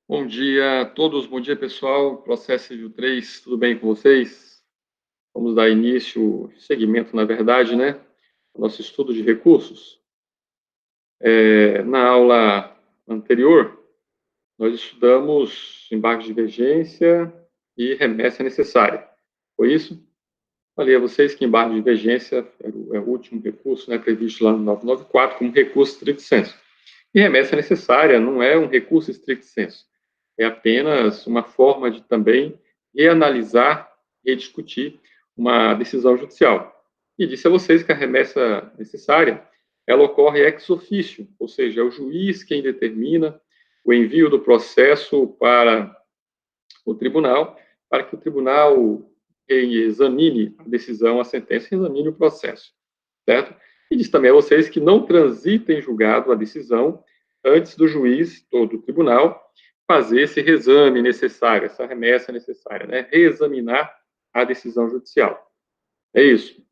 Bom dia a todos, bom dia pessoal, Processo Civil 3, tudo bem com vocês? Vamos dar início, segmento na verdade, né, ao nosso estudo de recursos. Na aula anterior, nós estudamos embargo de divergência e remessa necessária, foi isso? Falei a vocês que embargo de divergência é o último recurso, né, previsto lá no 994 como recurso stricto sensu. E remessa necessária não é um recurso stricto sensu, é apenas uma forma de também reanalisar e rediscutir uma decisão judicial. E disse a vocês que a remessa necessária, ela ocorre ex officio, ou seja, é o juiz quem determina o envio do processo para o tribunal, para que o tribunal examine a decisão, a sentença, e examine o processo, certo? E diz também a vocês que não transita em julgado a decisão antes do juiz ou do tribunal fazer esse reexame necessário, essa remessa necessária, né? Reexaminar a decisão judicial. É isso.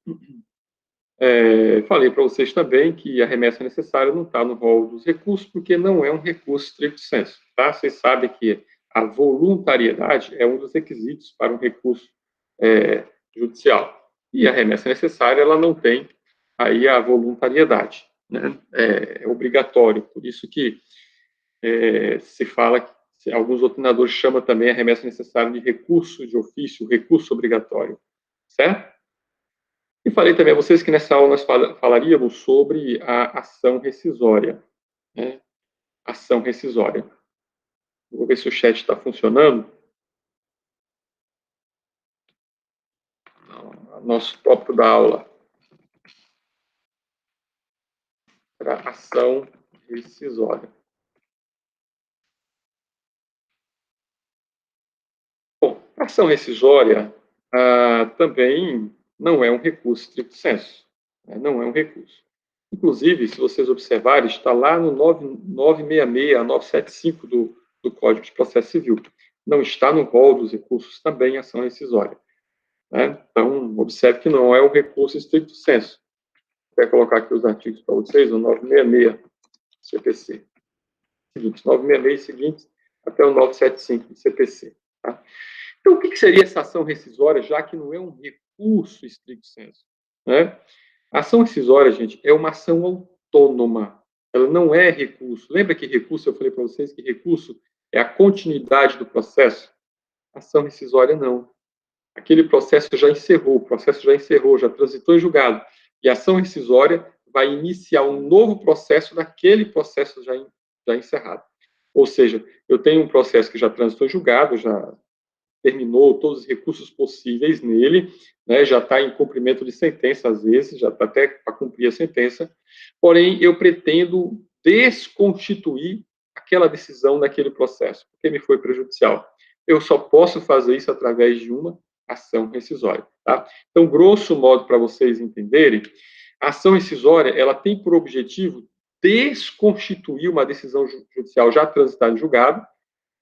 Falei para vocês também que a remessa necessária não está no rol dos recursos, porque não é um recurso stricto sensu, tá? Vocês sabem que a voluntariedade é um dos requisitos para um recurso judicial. E a remessa necessária, ela não tem aí a voluntariedade, né? É obrigatório, por isso que se fala que alguns doutrinadores chamam também a remessa necessária de recurso de ofício, recurso obrigatório, certo? E falei também a vocês que nessa aula nós falaríamos sobre a ação rescisória, né? Ação rescisória. Vou ver se o chat está funcionando. Nosso tópico da aula era ação rescisória. Bom, a ação rescisória também não é um recurso stricto sensu, né? Não é um recurso. Inclusive, se vocês observarem, está lá no 966 a 975 do Código de Processo Civil. Não está no rol dos recursos também ação rescisória, né? Então, observe que não é um recurso stricto sensu. Vou colocar aqui os artigos para vocês, o 966 CPC. Seguinte, 966 seguintes até o 975 do CPC. Tá? Então, o que seria essa ação rescisória, já que não é um recurso stricto sensu, né? A ação rescisória, gente, é uma ação autônoma. Ela não é recurso. Lembra que recurso, eu falei para vocês que recurso é a continuidade do processo? Ação rescisória, não. Aquele processo já encerrou, o processo já encerrou, já transitou em julgado. E a ação rescisória vai iniciar um novo processo daquele processo já encerrado. Ou seja, eu tenho um processo que já transitou em julgado, já terminou todos os recursos possíveis nele, né, já está em cumprimento de sentença, às vezes, já está até para cumprir a sentença, porém, eu pretendo desconstituir aquela decisão daquele processo, porque me foi prejudicial. Eu só posso fazer isso através de uma ação rescisória. Tá? Então, grosso modo, para vocês entenderem, a ação rescisória ela tem por objetivo desconstituir uma decisão judicial já transitada em julgado,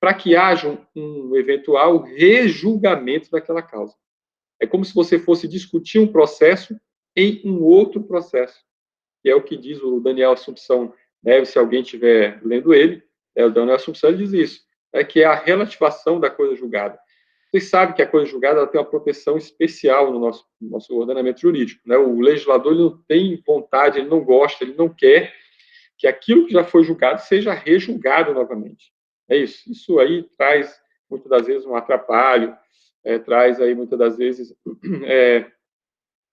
para que haja um eventual rejulgamento daquela causa. É como se você fosse discutir um processo em um outro processo, que é o que diz o Daniel Assumpção Neves, se alguém estiver lendo ele, o Daniel Assumpção ele diz isso, que é a relativação da coisa julgada. Vocês sabem que a coisa julgada ela tem uma proteção especial no nosso ordenamento jurídico. Né? O legislador ele não tem vontade, ele não gosta, ele não quer que aquilo que já foi julgado seja rejulgado novamente. É isso. Isso aí traz, muitas das vezes, um atrapalho, traz aí, muitas das vezes,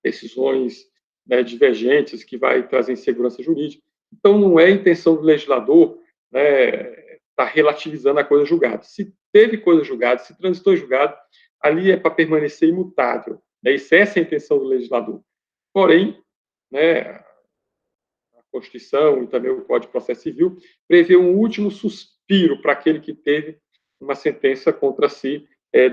decisões, né, divergentes que vai trazer insegurança jurídica. Então, não é a intenção do legislador, né, tá relativizando a coisa julgada. Se teve coisa julgada, se transitou em julgado, ali é para permanecer imutável. Né? Essa é a intenção do legislador. Porém, né, Constituição e também o Código de Processo Civil, prevê um último suspiro para aquele que teve uma sentença contra si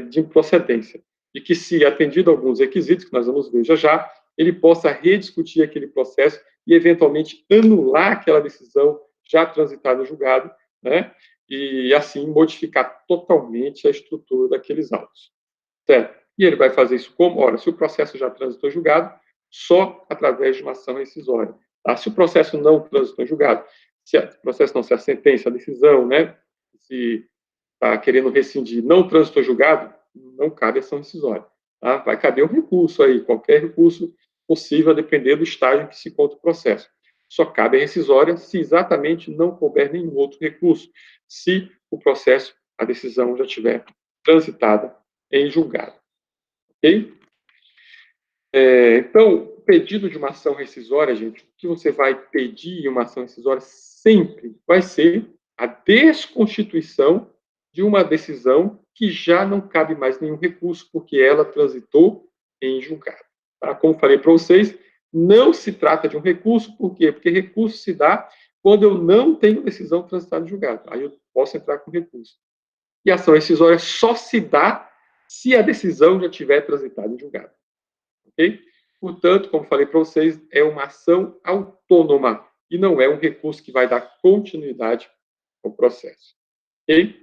de improcedência. E que, se atendido alguns requisitos, que nós vamos ver já já, ele possa rediscutir aquele processo e, eventualmente, anular aquela decisão já transitada em julgado, né? E, assim, modificar totalmente a estrutura daqueles autos. Certo? E ele vai fazer isso como? Ora, se o processo já transitou em julgado, só através de uma ação rescisória. Tá? Se o processo não transitou em julgado, se o processo não, se a sentença, a decisão, né, se está querendo rescindir, não transitou julgado, não cabe ação rescisória. Tá? Vai caber um recurso aí, qualquer recurso possível, a depender do estágio em que se encontra o processo. Só cabe a rescisória se exatamente não couber nenhum outro recurso, se o processo, a decisão já estiver transitada em julgado. Ok? Então, o pedido de uma ação rescisória, gente, o que você vai pedir em uma ação rescisória sempre vai ser a desconstituição de uma decisão que já não cabe mais nenhum recurso, porque ela transitou em julgado. Tá? Como falei para vocês, não se trata de um recurso, por quê? Porque recurso se dá quando eu não tenho decisão transitada em julgado. Aí eu posso entrar com recurso. E a ação rescisória só se dá se a decisão já tiver transitado em julgado. Ok? Portanto, como falei para vocês, é uma ação autônoma e não é um recurso que vai dar continuidade ao processo. Ok?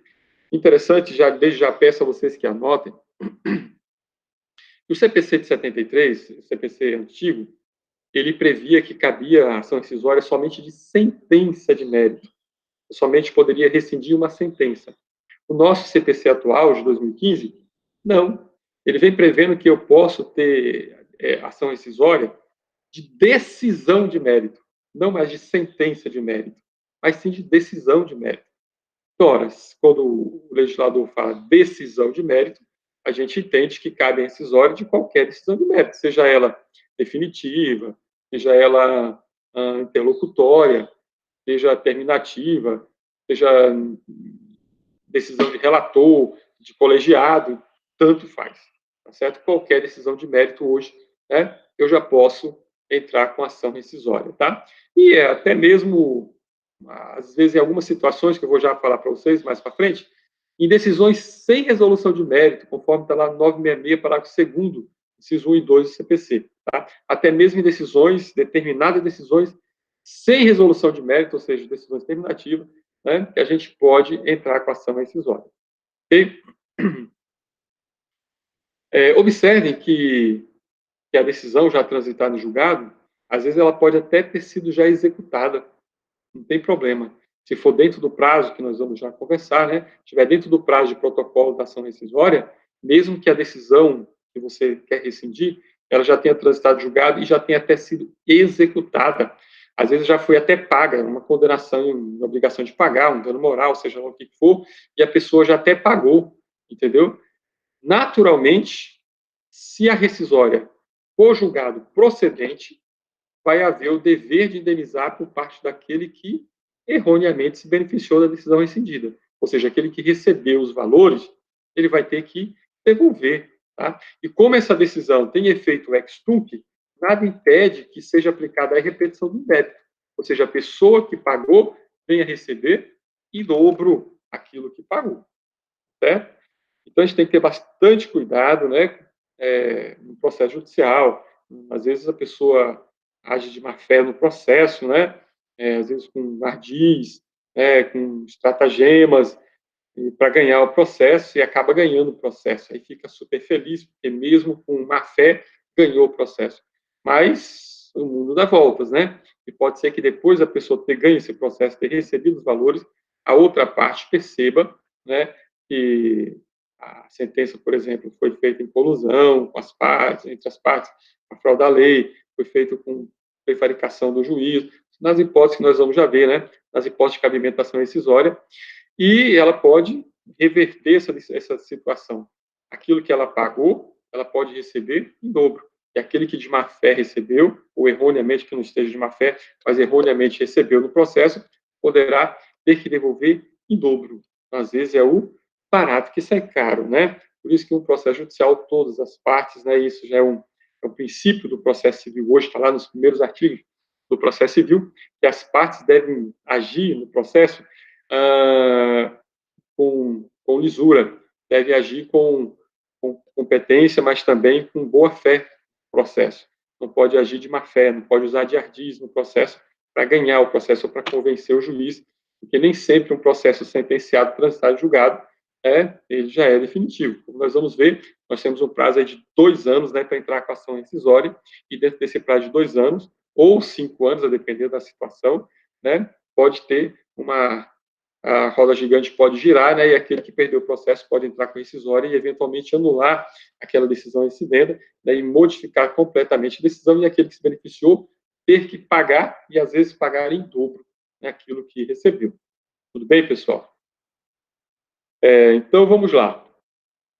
Interessante, desde já peço a vocês que anotem, o CPC de 73, o CPC antigo, ele previa que cabia a ação rescisória somente de sentença de mérito. Eu somente poderia rescindir uma sentença. O nosso CPC atual, de 2015, não. Ele vem prevendo que eu posso ter ação rescisória de decisão de mérito, não mais de sentença de mérito, mas sim de decisão de mérito. Ora, quando o legislador fala decisão de mérito, a gente entende que cabe a rescisória de qualquer decisão de mérito, seja ela definitiva, seja ela interlocutória, seja terminativa, seja decisão de relator, de colegiado, tanto faz. Tá certo? Qualquer decisão de mérito hoje, né, eu já posso entrar com ação rescisória, tá? E até mesmo, às vezes, em algumas situações, que eu vou já falar para vocês mais para frente, em decisões sem resolução de mérito, conforme está lá no 966, parágrafo 2º, inciso 1 e 2 do CPC, tá? Até mesmo em decisões, determinadas decisões sem resolução de mérito, ou seja, decisões terminativas, né, que a gente pode entrar com ação rescisória. Okay? Observem que a decisão já transitada em julgado, às vezes ela pode até ter sido já executada, não tem problema. Se for dentro do prazo, que nós vamos já conversar, né, estiver dentro do prazo de protocolo da ação rescisória, mesmo que a decisão que você quer rescindir, ela já tenha transitado em julgado e já tenha até sido executada. Às vezes já foi até paga, uma condenação, uma obrigação de pagar, um dano moral, seja lá o que for, e a pessoa já até pagou, entendeu? Naturalmente, se a rescisória for julgado procedente, vai haver o dever de indenizar por parte daquele que erroneamente se beneficiou da decisão rescindida. Ou seja, aquele que recebeu os valores, ele vai ter que devolver. Tá? E como essa decisão tem efeito ex tunc, nada impede que seja aplicada a repetição do débito. Ou seja, a pessoa que pagou venha receber em dobro aquilo que pagou. Certo? Então, a gente tem que ter bastante cuidado, né, no processo judicial. Às vezes, a pessoa age de má fé no processo, né, às vezes com ardis, com estratagemas, para ganhar o processo e acaba ganhando o processo. Aí fica super feliz, porque mesmo com má fé, ganhou o processo. Mas o mundo dá voltas, né? E pode ser que depois da pessoa ter ganho esse processo, ter recebido os valores, a outra parte perceba, né, que a sentença, por exemplo, foi feita em colusão com as partes, entre as partes, a fraude da lei, foi feito com prevaricação do juiz, nas hipóteses que nós vamos já ver, né, nas hipóteses de cabimentação rescisória, e ela pode reverter essa situação. Aquilo que ela pagou, ela pode receber em dobro. E aquele que de má fé recebeu, ou erroneamente, que não esteja de má fé, mas erroneamente recebeu no processo, poderá ter que devolver em dobro. Às vezes é o barato que sai caro, né? Por isso que um processo judicial, todas as partes, né? Isso já é um princípio do processo civil hoje, está lá nos primeiros artigos do processo civil, que as partes devem agir no processo com lisura, deve agir com competência, mas também com boa fé no processo. Não pode agir de má fé, não pode usar de ardis no processo para ganhar o processo ou para convencer o juiz, porque nem sempre um processo sentenciado, transitado e julgado, ele já é definitivo. Como nós vamos ver, nós temos um prazo aí de 2 anos, né, para entrar com a ação rescisória, e dentro desse prazo de 2 anos, ou 5 anos, a depender da situação, né, pode ter uma a roda gigante pode girar, né, e aquele que perdeu o processo pode entrar com rescisória e, eventualmente, anular aquela decisão incidente, né, e modificar completamente a decisão, e aquele que se beneficiou ter que pagar, e às vezes pagar em dobro, né, aquilo que recebeu. Tudo bem, pessoal? Então, vamos lá.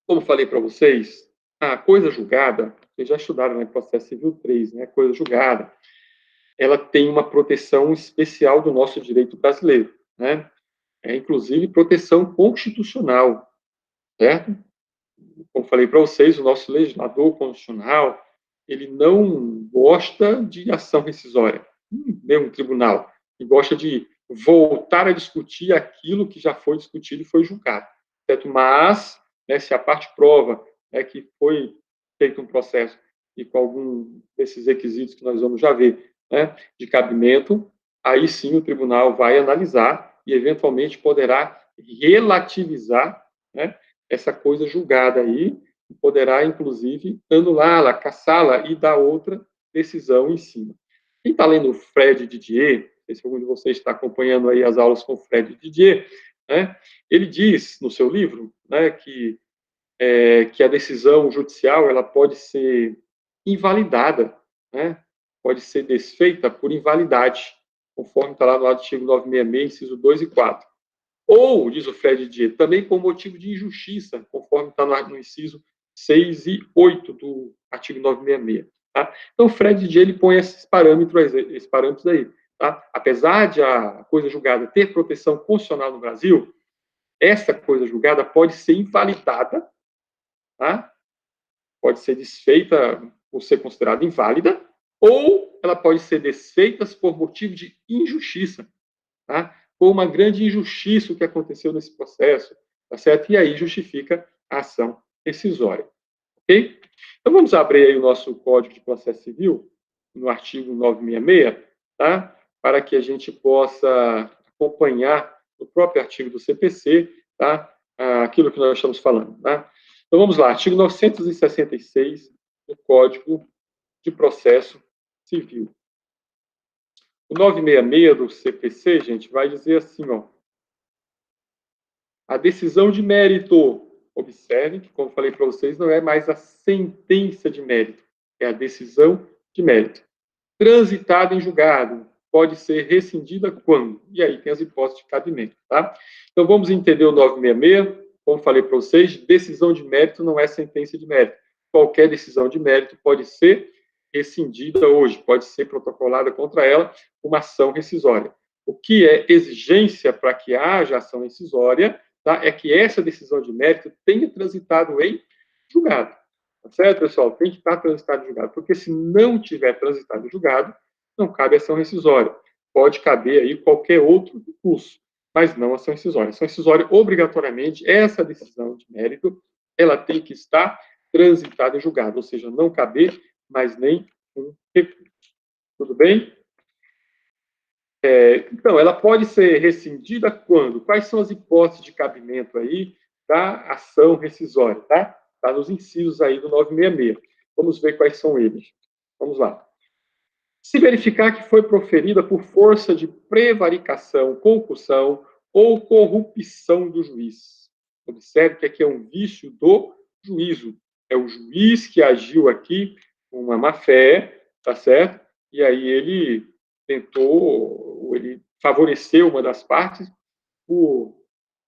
Como falei para vocês, a coisa julgada, vocês já estudaram, né, processo civil 3, né, coisa julgada, ela tem uma proteção especial do nosso direito brasileiro, né? Inclusive proteção constitucional, certo? Como falei para vocês, o nosso legislador constitucional, ele não gosta de ação rescisória, nem um tribunal, ele gosta de voltar a discutir aquilo que já foi discutido e foi julgado, certo? Mas, né, se a parte prova, né, que foi feito um processo e com algum desses requisitos que nós vamos já ver, né, de cabimento, aí sim o tribunal vai analisar e eventualmente poderá relativizar, né, essa coisa julgada aí, poderá, inclusive, anulá-la, cassá-la e dar outra decisão em cima. Quem está lendo o Fred Didier, não sei se algum de vocês está acompanhando aí as aulas com o Fred Didier, né, ele diz no seu livro, né, que a decisão judicial ela pode ser invalidada, né, pode ser desfeita por invalidade, conforme está lá no artigo 966, inciso 2 e 4. Ou, diz o Fred Didier, também por motivo de injustiça, conforme está no inciso 6 e 8 do artigo 966. Tá? Então, o Fred Didier ele põe esses parâmetros aí. Tá? Apesar de a coisa julgada ter proteção constitucional no Brasil, essa coisa julgada pode ser invalidada, tá? Pode ser desfeita por ser considerada inválida, ou ela pode ser desfeita por motivo de injustiça. Tá? Foi uma grande injustiça o que aconteceu nesse processo, tá certo? E aí justifica a ação rescisória, ok? Então vamos abrir aí o nosso Código de Processo Civil, no artigo 966, tá? Para que a gente possa acompanhar no próprio artigo do CPC, tá? Aquilo que nós estamos falando, tá? Então vamos lá, artigo 966 do Código de Processo Civil. O 966 do CPC, gente, vai dizer assim, ó, a decisão de mérito, observe que, como falei para vocês, não é mais a sentença de mérito, é a decisão de mérito. Transitada em julgado, pode ser rescindida quando? E aí tem as hipóteses de cabimento, tá? Então vamos entender o 966, como falei para vocês, decisão de mérito não é sentença de mérito. Qualquer decisão de mérito pode ser rescindida hoje, pode ser protocolada contra ela uma ação rescisória. O que é exigência para que haja ação rescisória, tá? É que essa decisão de mérito tenha transitado em julgado. Tá certo, pessoal? Tem que estar transitado em julgado, porque se não tiver transitado em julgado, não cabe ação rescisória. Pode caber aí qualquer outro recurso, mas não ação rescisória. Ação rescisória, obrigatoriamente, essa decisão de mérito, ela tem que estar transitada em julgado, ou seja, não caber mais nem um recurso. Tudo bem? Então, ela pode ser rescindida quando? Quais são as hipóteses de cabimento aí da ação rescisória, tá? Está nos incisos aí do 966. Vamos ver quais são eles. Vamos lá. Se verificar que foi proferida por força de prevaricação, concussão ou corrupção do juiz. Observe que aqui é um vício do juízo. É o juiz que agiu aqui com uma má-fé, tá certo? E aí ele tentou, ele favoreceu uma das partes por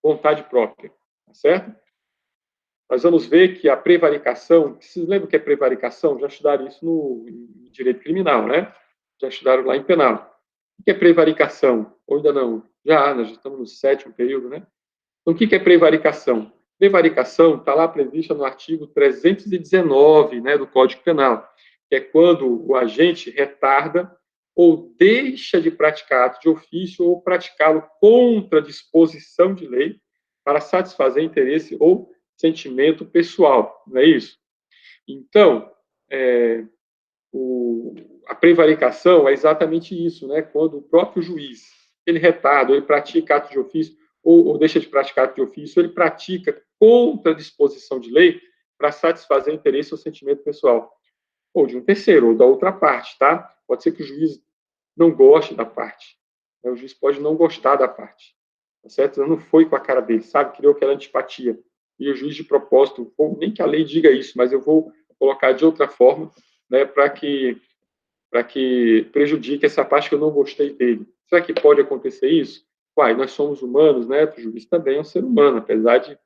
vontade própria, tá certo? Nós vamos ver que a prevaricação, vocês lembram o que é prevaricação? Já estudaram isso no direito criminal, né? Já estudaram lá em penal. O que é prevaricação? Ou ainda não? Nós já estamos no 7º período, né? Então, o que é prevaricação? Prevaricação está lá prevista no artigo 319, né, do Código Penal, que é quando o agente retarda ou deixa de praticar ato de ofício ou praticá-lo contra a disposição de lei para satisfazer interesse ou sentimento pessoal, não é isso? Então, a prevaricação é exatamente isso, né? Quando o próprio juiz, ele retarda, ele pratica ato de ofício, ou deixa de praticar ato de ofício, ele pratica contra a disposição de lei para satisfazer interesse ou sentimento pessoal, ou de um terceiro, ou da outra parte, tá? Pode ser que o juiz não goste da parte, né? O juiz pode não gostar da parte. tá certo? Não foi com a cara dele, sabe? Criou aquela antipatia. E o juiz, de propósito, nem que a lei diga isso, mas eu vou colocar de outra forma, né, para que prejudique essa parte que eu não gostei dele. Será que pode acontecer isso? Uai, nós somos humanos, né? O juiz também é um ser humano, apesar de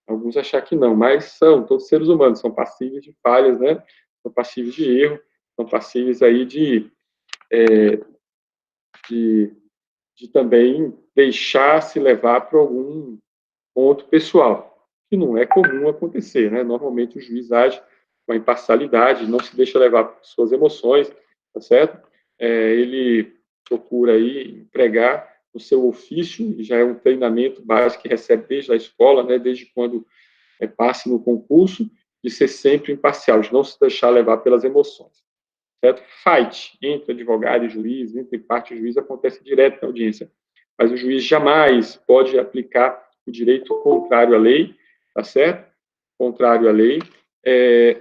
alguns achar que não, mas são todos seres humanos, são passíveis de falhas, né? São passíveis de erro, são passíveis aí de, de também deixar se levar para algum ponto pessoal, que não é comum acontecer, né? Normalmente o juiz age com a imparcialidade, não se deixa levar por suas emoções, tá certo? Ele procura aí empregar o seu ofício, e já é um treinamento básico que recebe desde a escola, né? Desde quando passe no concurso, de ser sempre imparcial, de não se deixar levar pelas emoções. Certo? Fight entre advogado e juiz, entre parte e juiz, acontece direto na audiência. Mas o juiz jamais pode aplicar o direito contrário à lei, tá certo? Contrário à lei, é,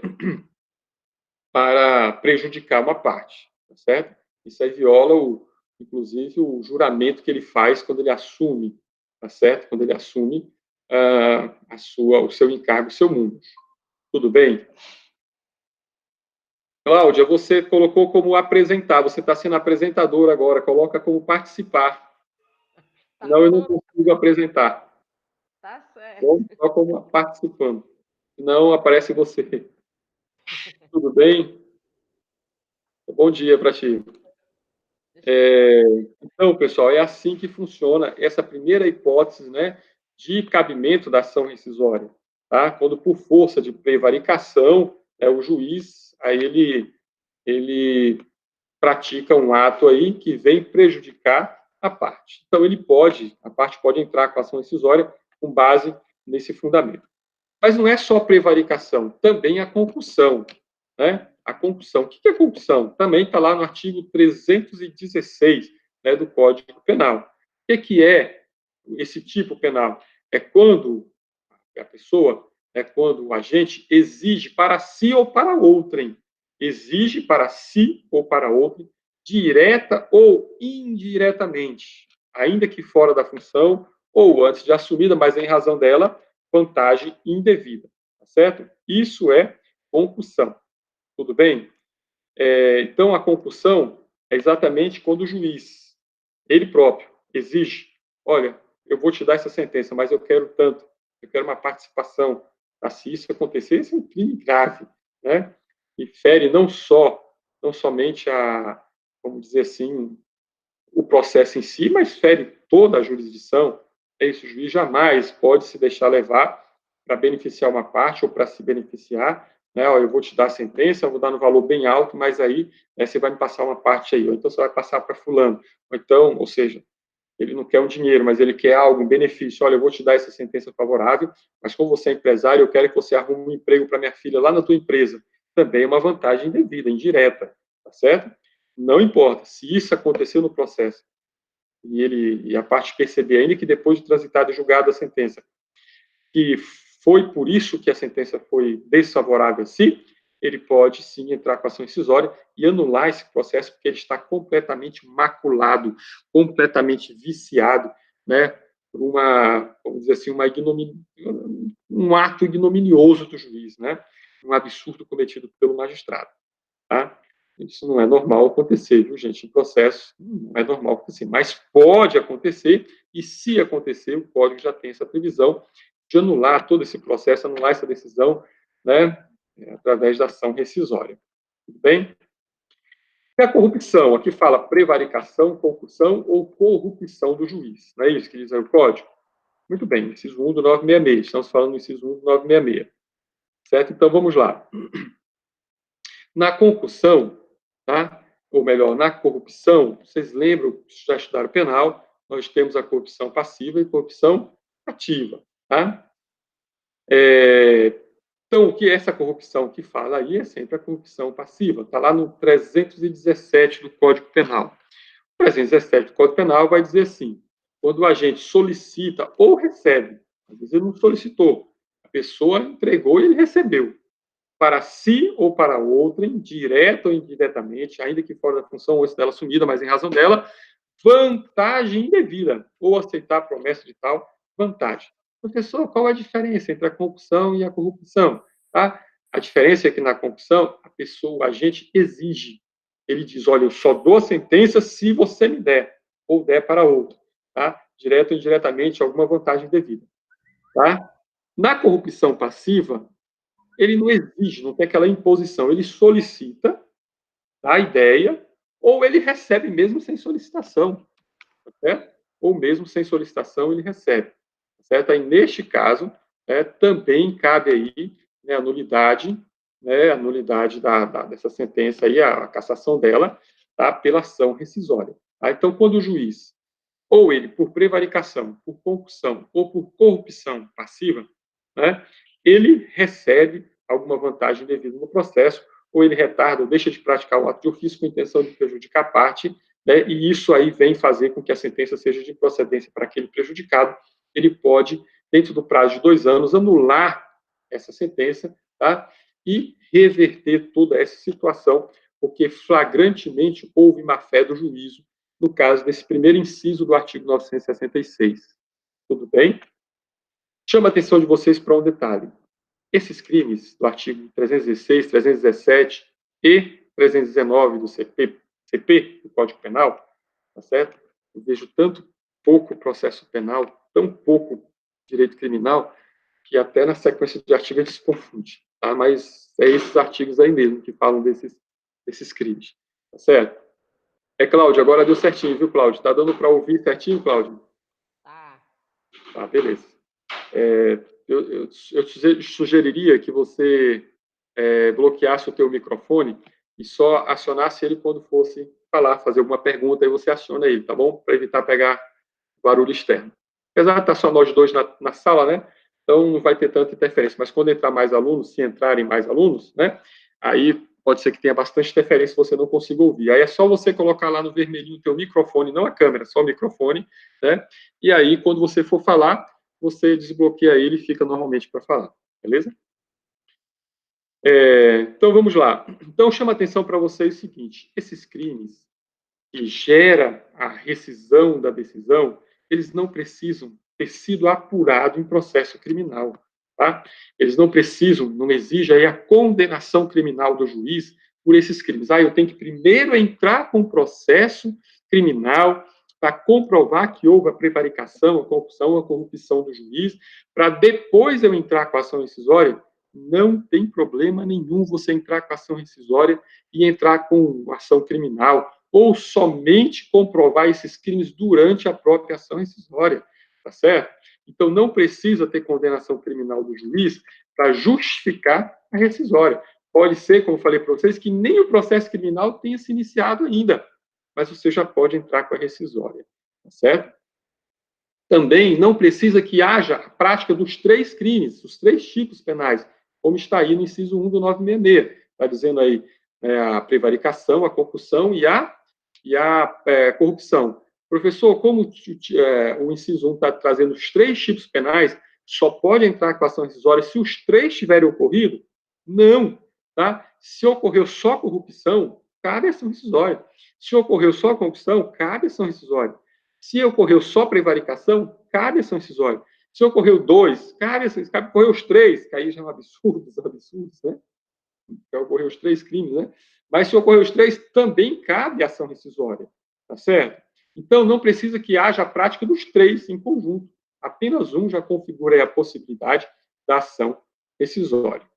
para prejudicar uma parte, tá certo? Isso aí viola, inclusive, o juramento que ele faz quando ele assume, tá certo? Quando ele assume o seu encargo, o seu mundo. Tudo bem? Cláudia, você colocou como apresentar, você está sendo apresentadora agora, coloca como participar. Tá Senão eu não bom, consigo apresentar. tá certo. Bom, só como participando. Senão aparece você. Tudo bem? Bom dia para ti. Deixa eu ver. Então, pessoal, é assim que funciona essa primeira hipótese, né, de cabimento da ação rescisória. Tá? Quando, por força de prevaricação, o juiz, aí ele pratica um ato aí que vem prejudicar a parte. Então, a parte pode entrar com a ação rescisória com base nesse fundamento. Mas não é só prevaricação, também a concussão, né? A concussão. O que é concussão? Também está lá no artigo 316, né, do Código Penal. O que é esse tipo penal? É quando quando o agente exige para si ou para outrem, exige para si ou para outrem, direta ou indiretamente, ainda que fora da função ou antes de assumida, mas em razão dela, vantagem indevida, tá certo? Isso é concussão, tudo bem? Então, a concussão é exatamente quando o juiz, ele próprio, exige, olha, eu vou te dar essa sentença, mas eu quero tanto, eu quero uma participação. Se isso acontecer, isso é um crime grave, né? E fere não somente vamos dizer assim, o processo em si, mas fere toda a jurisdição. É isso, o juiz jamais pode se deixar levar para beneficiar uma parte ou para se beneficiar, né? Ó, eu vou te dar a sentença, eu vou dar no valor bem alto, mas aí você vai me passar uma parte aí, ou então você vai passar para fulano, ou então, ou seja, ele não quer um dinheiro, mas ele quer algo, um benefício. Olha, eu vou te dar essa sentença favorável, mas como você é empresário, eu quero que você arrume um emprego para minha filha lá na tua empresa. Também é uma vantagem indevida, indireta, tá certo? Não importa se isso aconteceu no processo e a parte perceber, ainda que depois de transitada e julgada a sentença, que foi por isso que a sentença foi desfavorável a si, ele pode sim entrar com ação incisória e anular esse processo, porque ele está completamente maculado, completamente viciado, né, por vamos dizer assim, um ato ignominioso do juiz, né, um absurdo cometido pelo magistrado. Tá? Isso não é normal acontecer, viu, gente? Em processo, não é normal acontecer, mas pode acontecer, e se acontecer, o Código já tem essa previsão de anular todo esse processo, anular essa decisão, né, através da ação rescisória. Tudo bem? E a corrupção? Aqui fala prevaricação, concussão ou corrupção do juiz. Não é isso que diz aí o Código? Muito bem, inciso 1 do 966. Estamos falando do inciso 1 do 966. Certo? Então, vamos lá. Na concussão, tá? Ou melhor, na corrupção, vocês lembram, já estudaram penal, nós temos a corrupção passiva e corrupção ativa. Tá? Então, o que é essa corrupção que fala aí é sempre a corrupção passiva. Está lá no 317 do Código Penal. O 317 do Código Penal vai dizer assim: quando o agente solicita ou recebe, às vezes ele não solicitou, a pessoa entregou e ele recebeu, para si ou para outrem, direta ou indiretamente, ainda que fora da função ou antes dela assumida, mas em razão dela, vantagem indevida, ou aceitar a promessa de tal vantagem. Professor, qual a diferença entre a concussão e a corrupção? Tá? A diferença é que na concussão, a pessoa, o agente exige. Ele diz, olha, eu só dou a sentença se você me der, ou der para outro. Tá? Direto ou indiretamente, alguma vantagem devida. Tá? Na corrupção passiva, ele não exige, não tem aquela imposição, ele solicita a ideia, ou ele recebe mesmo sem solicitação, certo? Ou mesmo sem solicitação ele recebe, certo? Aí, neste caso, também cabe aí, né, a nulidade, né, a nulidade dessa sentença aí, a cassação dela, tá, pela ação rescisória. Tá? Então, quando o juiz, ou ele, por prevaricação, por concussão ou por corrupção passiva, né, ele recebe alguma vantagem devida no processo, ou ele retarda ou deixa de praticar o ato de ofício com a intenção de prejudicar a parte, né, e isso aí vem fazer com que a sentença seja de procedência para aquele prejudicado. Ele pode, dentro do prazo de 2 anos, anular essa sentença, tá, e reverter toda essa situação, porque flagrantemente houve má-fé do juízo, no caso desse primeiro inciso do artigo 966. Tudo bem? Chama a atenção de vocês para um detalhe. Esses crimes do artigo 316, 317 e 319 do CP, do Código Penal, tá certo? Eu vejo tanto pouco processo penal, tão pouco direito criminal, que até na sequência de artigos ele se confunde. Tá? Mas é esses artigos aí mesmo que falam desses crimes. Tá certo? Cláudio, agora deu certinho, viu, Cláudio? Tá dando para ouvir certinho, Cláudio? Tá. Tá, beleza. Eu sugeriria que você bloqueasse o teu microfone e só acionasse ele quando fosse falar, fazer alguma pergunta, aí você aciona ele, tá bom? Para evitar pegar barulho externo. Apesar de estar só nós dois na sala, né? Então não vai ter tanta interferência. Mas quando entrar mais alunos, se entrarem mais alunos, né? Aí pode ser que tenha bastante interferência e você não consiga ouvir. Aí é só você colocar lá no vermelhinho o teu microfone, não a câmera, só o microfone, né? E aí, quando você for falar, você desbloqueia ele e fica normalmente para falar, beleza? Então, vamos lá. Então, chama atenção para vocês o seguinte, esses crimes que geram a rescisão da decisão, eles não precisam ter sido apurados em processo criminal, tá? Eles não precisam, não exige aí a condenação criminal do juiz por esses crimes. Eu tenho que primeiro entrar com um processo criminal para comprovar que houve a prevaricação, a corrupção, a corrupção do juiz, para depois eu entrar com a ação rescisória. Não tem problema nenhum você entrar com a ação rescisória e entrar com ação criminal, ou somente comprovar esses crimes durante a própria ação rescisória, tá certo? Então, não precisa ter condenação criminal do juiz para justificar a rescisória. Pode ser, como falei para vocês, que nem o processo criminal tenha se iniciado ainda, mas você já pode entrar com a rescisória, tá certo? Também não precisa que haja a prática dos 3 crimes, os 3 tipos penais, como está aí no inciso 1 do 966. Está dizendo aí a prevaricação, a concussão e a corrupção. Professor, como o inciso 1 está trazendo os 3 tipos penais, só pode entrar com a ação rescisória se os 3 tiverem ocorrido? Não. Tá? Se ocorreu só corrupção, cabe ação rescisória. Se ocorreu só corrupção, cabe ação rescisória. Se ocorreu só prevaricação, cabe ação rescisória. Se ocorreu 2, cabe ação rescisória. Cabe ocorrer os 3, que aí já é um absurdo, né? Que ocorreu os 3 crimes, né? Mas se ocorrer os 3, também cabe ação rescisória, tá certo? Então, não precisa que haja a prática dos 3 em conjunto. Apenas um já configura a possibilidade da ação rescisória.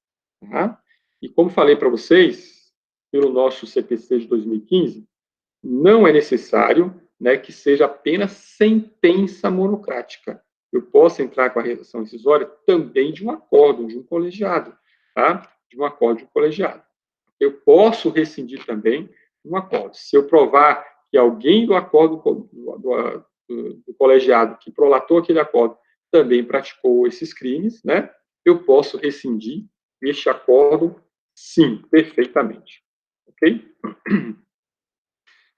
Tá? E como falei para vocês, pelo nosso CPC de 2015, não é necessário, né, que seja apenas sentença monocrática. Eu posso entrar com a ação rescisória também de um acórdão, de um colegiado, tá? De um acórdão de um colegiado. Eu posso rescindir também um acórdão. Se eu provar que alguém do acórdão do colegiado que prolatou aquele acórdão também praticou esses crimes, né? Eu posso rescindir este acórdão, sim, perfeitamente. Ok?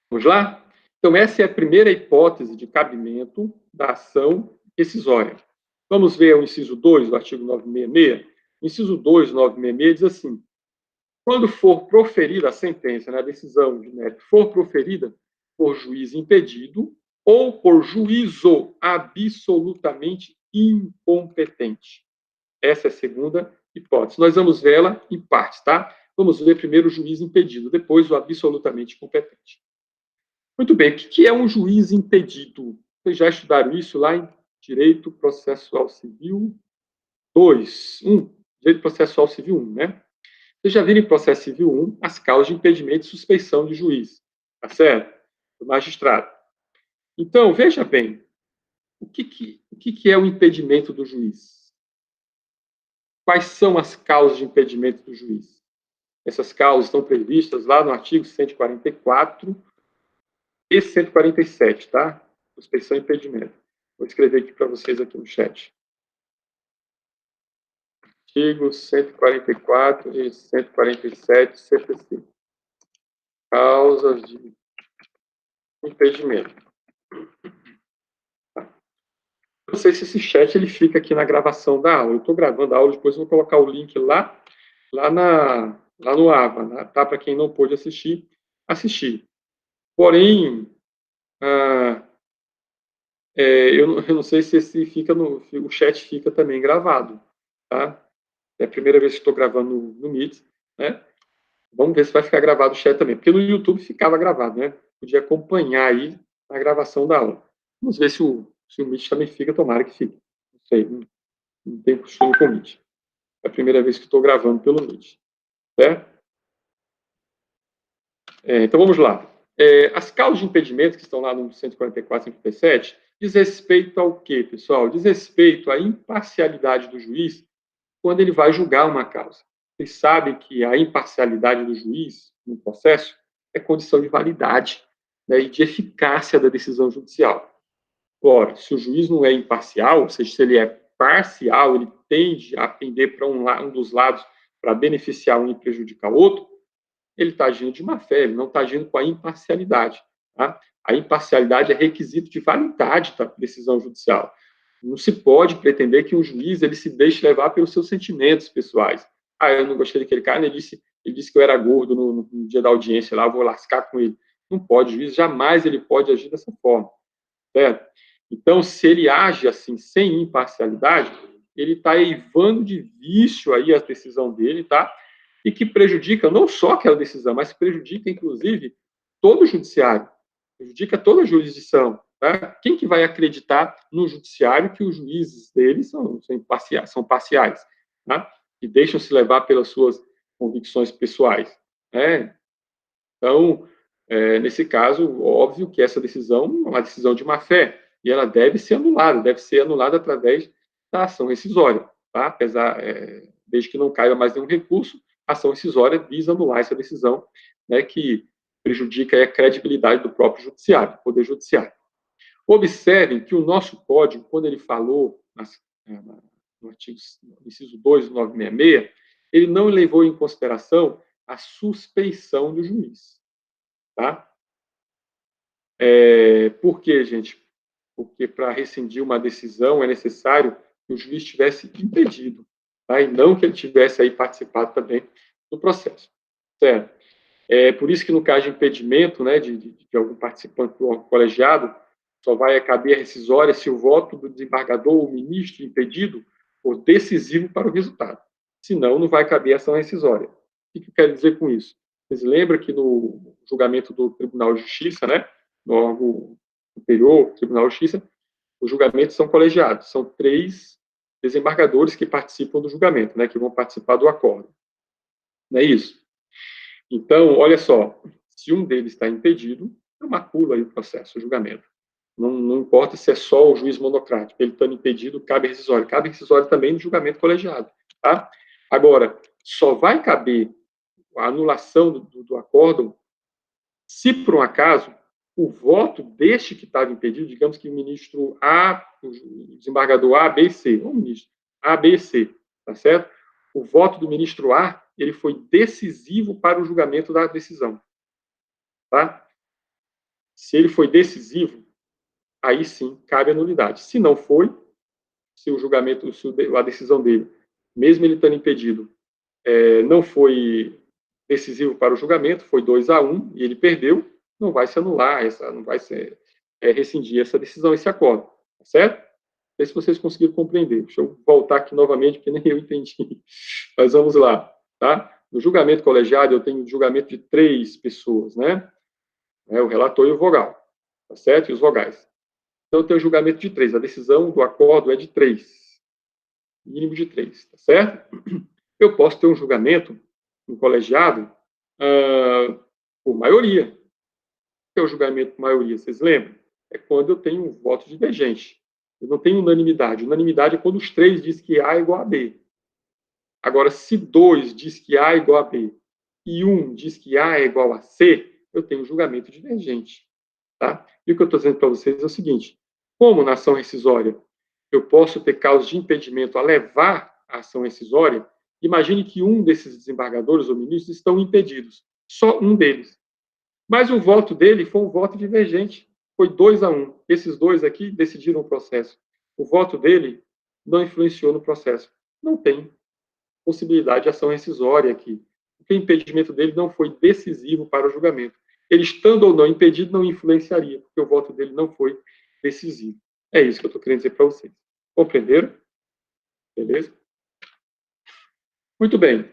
Vamos lá? Então, essa é a primeira hipótese de cabimento da ação rescisória. Vamos ver o inciso 2 do artigo 966. O inciso 2 do 966 diz assim: quando for proferida a sentença, a decisão de mérito for proferida por juiz impedido, ou por juízo absolutamente incompetente. Essa é a segunda hipótese. Nós vamos ver ela em partes, tá? Vamos ver primeiro o juiz impedido, depois o absolutamente competente. Muito bem, o que é um juiz impedido? Vocês já estudaram isso lá em Direito Processual Civil 2, 1, Direito Processual Civil 1, né? Vocês já viram em Processo Civil 1 as causas de impedimento e suspeição de juiz, tá certo? Do magistrado. Então, veja bem, o que é o impedimento do juiz? Quais são as causas de impedimento do juiz? Essas causas estão previstas lá no artigo 144 e 147, tá? Suspeição e impedimento. Vou escrever aqui para vocês aqui no chat. Artigo 144 e 147, CPC. Causas de impedimento. Não sei se esse chat ele fica aqui na gravação da aula. Eu estou gravando a aula, depois eu vou colocar o link lá no AVA, né? Tá? Para quem não pôde assistir, assistir. Porém, eu não sei se esse fica o chat fica também gravado, tá? É a primeira vez que estou gravando no Meet, né? Vamos ver se vai ficar gravado o chat também, porque no YouTube ficava gravado, né? Podia acompanhar aí a gravação da aula. Vamos ver se o Meet também fica, tomara que fique. Não sei, não tem costume com o Meet. É a primeira vez que estou gravando pelo Meet, certo? Então vamos lá. As causas de impedimento que estão lá no 144 e 157 diz respeito ao quê, pessoal? Diz respeito à imparcialidade do juiz quando ele vai julgar uma causa. Vocês sabem que a imparcialidade do juiz no processo é condição de validade, né, e de eficácia da decisão judicial. Ora, se o juiz não é imparcial, ou seja, se ele é parcial, ele tende a pender para um dos lados para beneficiar um e prejudicar o outro, ele está agindo de má fé, ele não está agindo com a imparcialidade. Tá? A imparcialidade é requisito de validade da decisão judicial. Não se pode pretender que um juiz ele se deixe levar pelos seus sentimentos pessoais. Eu não gostei daquele cara, ele disse que eu era gordo no dia da audiência lá, eu vou lascar com ele. Não pode, o juiz jamais ele pode agir dessa forma. Certo? Então, se ele age assim, sem imparcialidade, ele está eivando de vício aí a decisão dele, tá? E que prejudica não só aquela decisão, mas prejudica, inclusive, todo o judiciário, prejudica toda a jurisdição. Tá? Quem que vai acreditar no judiciário que os juízes dele são parciais, tá? E deixam se levar pelas suas convicções pessoais, né? Então, nesse caso, óbvio que essa decisão é uma decisão de má-fé, e ela deve ser anulada através da ação rescisória, tá? Apesar, desde que não caiba mais nenhum recurso, a ação rescisória visa anular essa decisão, né, que prejudica a credibilidade do próprio judiciário, do poder judiciário. Observem que o nosso código, quando ele falou no artigo, no inciso 2 do 966, ele não levou em consideração a suspeição do juiz. Tá? Por quê, gente? Porque para rescindir uma decisão é necessário que o juiz tivesse impedido, tá? E não que ele tivesse aí participado também do processo. Certo? Por isso que no caso de impedimento, né, de algum participante do colegiado, só vai caber a rescisória se o voto do desembargador ou ministro impedido for decisivo para o resultado. Senão, não vai caber ação rescisória. O que eu quero dizer com isso? Vocês lembram que no julgamento do Tribunal de Justiça, né, no órgão superior, Tribunal de Justiça, os julgamentos são colegiados. São 3 desembargadores que participam do julgamento, né, que vão participar do acordo. Não é isso? Então, olha só, se um deles está impedido, eu maculo aí o processo, o julgamento. Não importa se é só o juiz monocrático, ele estando impedido, cabe rescisório. Cabe rescisório também no julgamento colegiado. Tá? Agora, só vai caber a anulação do acórdão se, por um acaso, o voto deste que estava impedido, digamos que o ministro A, o desembargador A, B e C, ou o ministro A, B e C, tá certo? O voto do ministro A, ele foi decisivo para o julgamento da decisão. Tá? Se ele foi decisivo, aí sim cabe a nulidade. Se não foi, se o julgamento, se a decisão dele, mesmo ele estando impedido, não foi decisivo para o julgamento, foi 2-1 e ele perdeu, não vai se anular, não vai ser rescindir essa decisão, esse acordo, tá certo? Não sei se vocês conseguiram compreender. Deixa eu voltar aqui novamente, porque nem eu entendi. Mas vamos lá, tá? No julgamento colegiado, eu tenho julgamento de 3 pessoas, né? O relator e o vogal, tá certo? E os vogais. Então, eu tenho julgamento de 3. A decisão do acordo é de 3. Mínimo de 3, tá certo? Eu posso ter um julgamento, um colegiado, por maioria. O que é o julgamento por maioria? Vocês lembram? É quando eu tenho um voto divergente. Eu não tenho unanimidade. Unanimidade é quando os 3 dizem que A é igual a B. Agora, se 2 diz que A é igual a B e 1 diz que A é igual a C, eu tenho um julgamento divergente. Tá? E o que eu estou dizendo para vocês é o seguinte: como na ação rescisória eu posso ter causa de impedimento a levar a ação rescisória, imagine que um desses desembargadores ou ministros estão impedidos, só um deles. Mas o voto dele foi um voto divergente, foi 2-1. Esses 2 aqui decidiram o processo. O voto dele não influenciou no processo. Não tem possibilidade de ação rescisória aqui. Porque o impedimento dele não foi decisivo para o julgamento. Ele estando ou não impedido não influenciaria, porque o voto dele não foi decisivo. É isso que eu estou querendo dizer para vocês. Compreenderam? Beleza? Muito bem.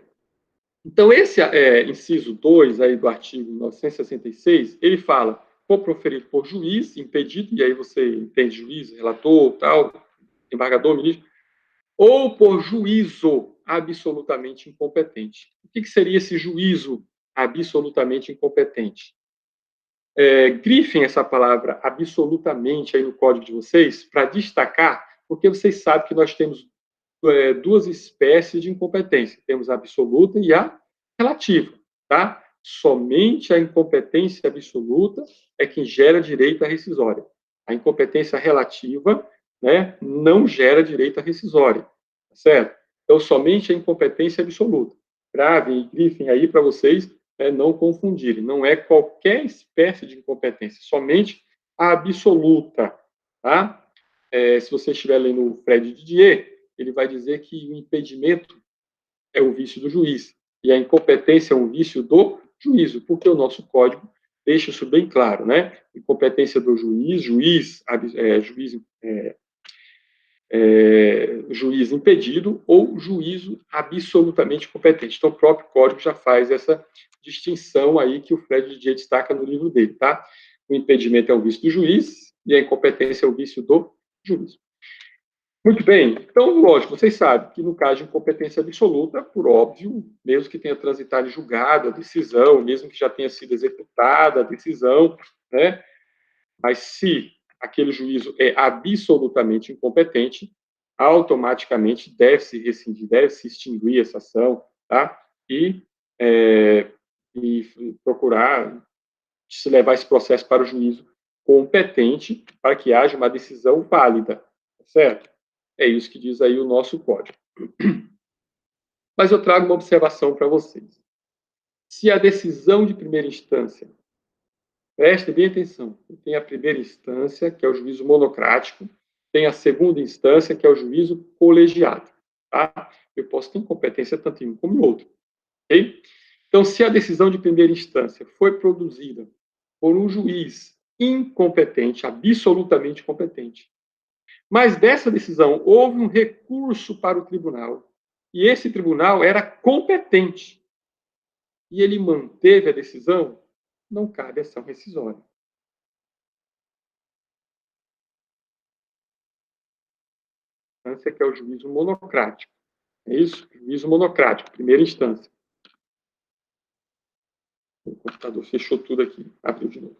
Então, esse inciso 2 aí do artigo 966, ele fala, for proferido por juiz impedido, e aí você entende juiz, relator, tal, embargador, ministro, ou por juízo absolutamente incompetente. O que seria esse juízo absolutamente incompetente? Grifem essa palavra absolutamente aí no código de vocês para destacar, porque vocês sabem que nós temos 2 espécies de incompetência. Temos a absoluta e a relativa, tá? Somente a incompetência absoluta é que gera direito à rescisória. A incompetência relativa, né, não gera direito à rescisória, tá certo? Então, somente a incompetência absoluta. Gravem e grifem aí para vocês não confundirem. Não é qualquer espécie de incompetência, somente a absoluta, tá? Se você estiver lendo o Fred Didier, ele vai dizer que o impedimento é o vício do juiz e a incompetência é um vício do juízo, porque o nosso código deixa isso bem claro, né? Incompetência do juiz impedido ou juízo absolutamente competente. Então, o próprio código já faz essa distinção aí que o Fred Didier destaca no livro dele, tá? O impedimento é o vício do juiz e a incompetência é o vício do juiz. Muito bem. Então, lógico, vocês sabem que no caso de incompetência absoluta, por óbvio, mesmo que tenha transitado em julgado a decisão, mesmo que já tenha sido executada a decisão, né? Mas se aquele juízo é absolutamente incompetente, automaticamente deve-se rescindir, deve-se extinguir essa ação, tá? E procurar se levar esse processo para o juízo competente para que haja uma decisão válida, tá certo? É isso que diz aí o nosso código. Mas eu trago uma observação para vocês. Se a decisão de primeira instância, prestem bem atenção, tem a primeira instância, que é o juízo monocrático, tem a segunda instância, que é o juízo colegiado. Tá? Eu posso ter incompetência tanto em um como em outro. Okay? Então, se a decisão de primeira instância foi produzida por um juiz incompetente, absolutamente incompetente, mas dessa decisão houve um recurso para o tribunal, e esse tribunal era competente, e ele manteve a decisão, não cabe ação rescisória. Instância que é o juízo monocrático. É isso? Juízo monocrático, primeira instância. O computador fechou tudo aqui, abriu de novo.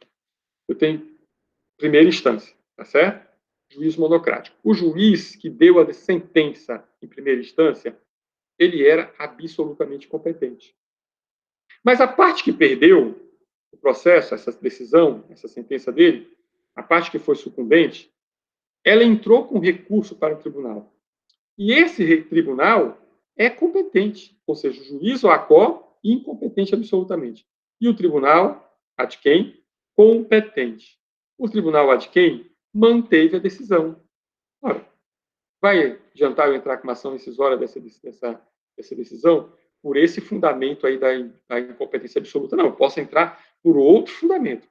Eu tenho primeira instância, tá certo? Juízo monocrático. O juiz que deu a sentença em primeira instância, ele era absolutamente competente. Mas a parte que perdeu o processo, essa decisão, essa sentença dele, a parte que foi sucumbente, ela entrou com recurso para o tribunal. E esse tribunal é competente, ou seja, o juiz ou a COR, incompetente absolutamente. E o tribunal, ad quem? Competente. O tribunal ad quem? Manteve a decisão. Ora, vai adiantar eu entrar com uma ação rescisória dessa decisão? Por esse fundamento aí da incompetência absoluta. Não, eu posso entrar por outro fundamento.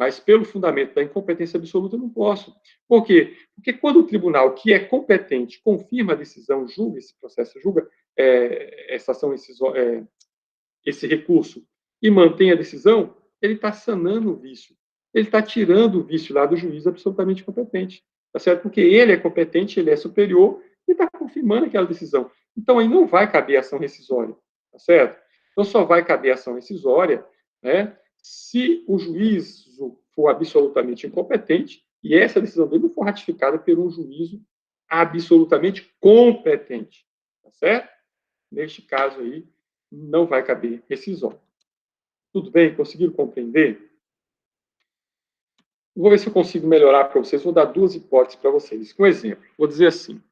mas pelo fundamento da incompetência absoluta eu não posso. Por quê? Porque quando o tribunal que é competente confirma a decisão, julga esse processo, julga essa ação, esse recurso e mantém a decisão, ele está sanando o vício. Ele está tirando o vício lá do juiz absolutamente competente. Tá certo? Porque ele é competente, ele é superior e está confirmando aquela decisão. Então, aí não vai caber ação rescisória. Tá certo? Então, só vai caber ação rescisória, né, se o juízo for absolutamente incompetente e essa decisão dele não for ratificada por um juízo absolutamente competente. Tá certo? Neste caso aí, não vai caber rescisória. Tudo bem? Conseguiram compreender? Vou ver se eu consigo melhorar para vocês. Vou dar duas hipóteses para vocês. Um exemplo. Vou dizer assim.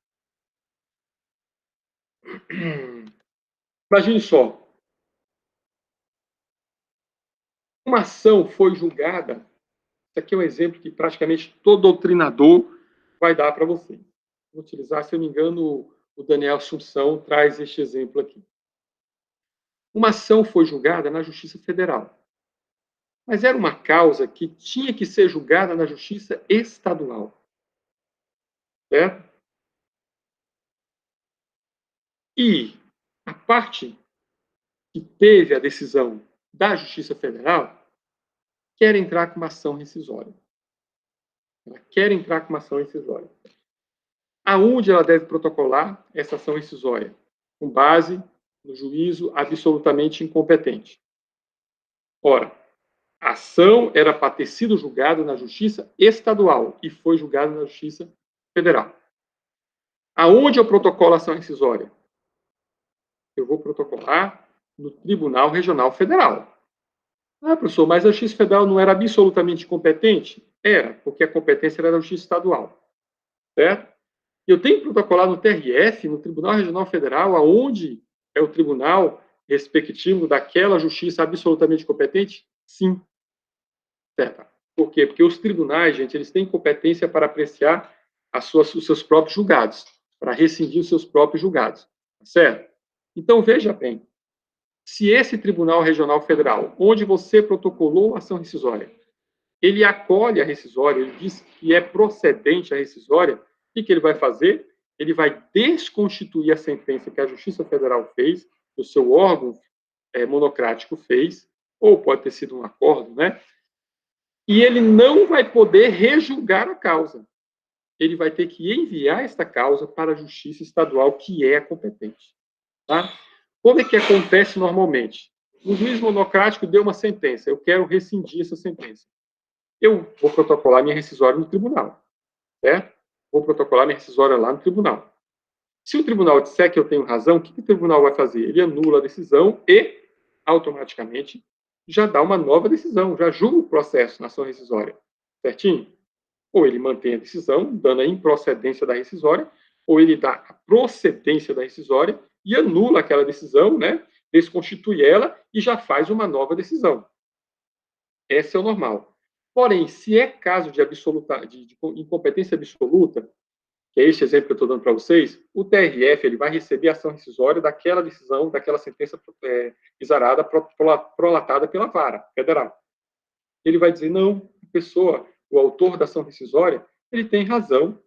Imagine só. Uma ação foi julgada. Isso aqui é um exemplo que praticamente todo doutrinador vai dar para vocês. Vou utilizar, se eu não me engano, o Daniel Assunção traz este exemplo aqui. Uma ação foi julgada na Justiça Federal. Mas era uma causa que tinha que ser julgada na Justiça Estadual. Certo? E a parte que teve a decisão da Justiça Federal quer entrar com uma ação rescisória. Ela quer entrar com uma ação rescisória. Aonde ela deve protocolar essa ação rescisória? Com base no juízo absolutamente incompetente. Ora, a ação era para ter sido julgada na Justiça Estadual e foi julgada na Justiça Federal. Aonde eu protocolo a ação rescisória? Eu vou protocolar no Tribunal Regional Federal. Ah, professor, mas a Justiça Federal não era absolutamente competente? Era, porque a competência era da Justiça Estadual. Certo? Eu tenho que protocolar no TRF, no Tribunal Regional Federal, aonde é o tribunal respectivo daquela justiça absolutamente competente? Sim. Certo. Por quê? Porque os tribunais, gente, eles têm competência para apreciar os seus próprios julgados, para rescindir os seus próprios julgados. Certo? Então, veja bem, se esse Tribunal Regional Federal, onde você protocolou a ação rescisória, ele acolhe a rescisória, ele diz que é procedente a rescisória, o que ele vai fazer? Ele vai desconstituir a sentença que a Justiça Federal fez, que o seu órgão monocrático fez, ou pode ter sido um acordo, né? E ele não vai poder rejulgar a causa. Ele vai ter que enviar esta causa para a Justiça Estadual, que é a competente. Tá? Como é que acontece normalmente? O juiz monocrático deu uma sentença, eu quero rescindir essa sentença. Eu vou protocolar minha rescisória no tribunal. Certo? Vou protocolar minha rescisória lá no tribunal. Se o tribunal disser que eu tenho razão, o que o tribunal vai fazer? Ele anula a decisão e, automaticamente, já dá uma nova decisão, já julga o processo na ação rescisória. Certinho? Ou ele mantém a decisão, dando a improcedência da rescisória, ou ele dá a procedência da rescisória e anula aquela decisão, né? Desconstitui ela e já faz uma nova decisão. Esse é o normal. Porém, se é caso de incompetência absoluta, que é este exemplo que eu estou dando para vocês, o TRF ele vai receber a ação rescisória daquela decisão, daquela sentença exarada, prolatada pela vara federal. Ele vai dizer, não, a pessoa, o autor da ação rescisória, ele tem razão.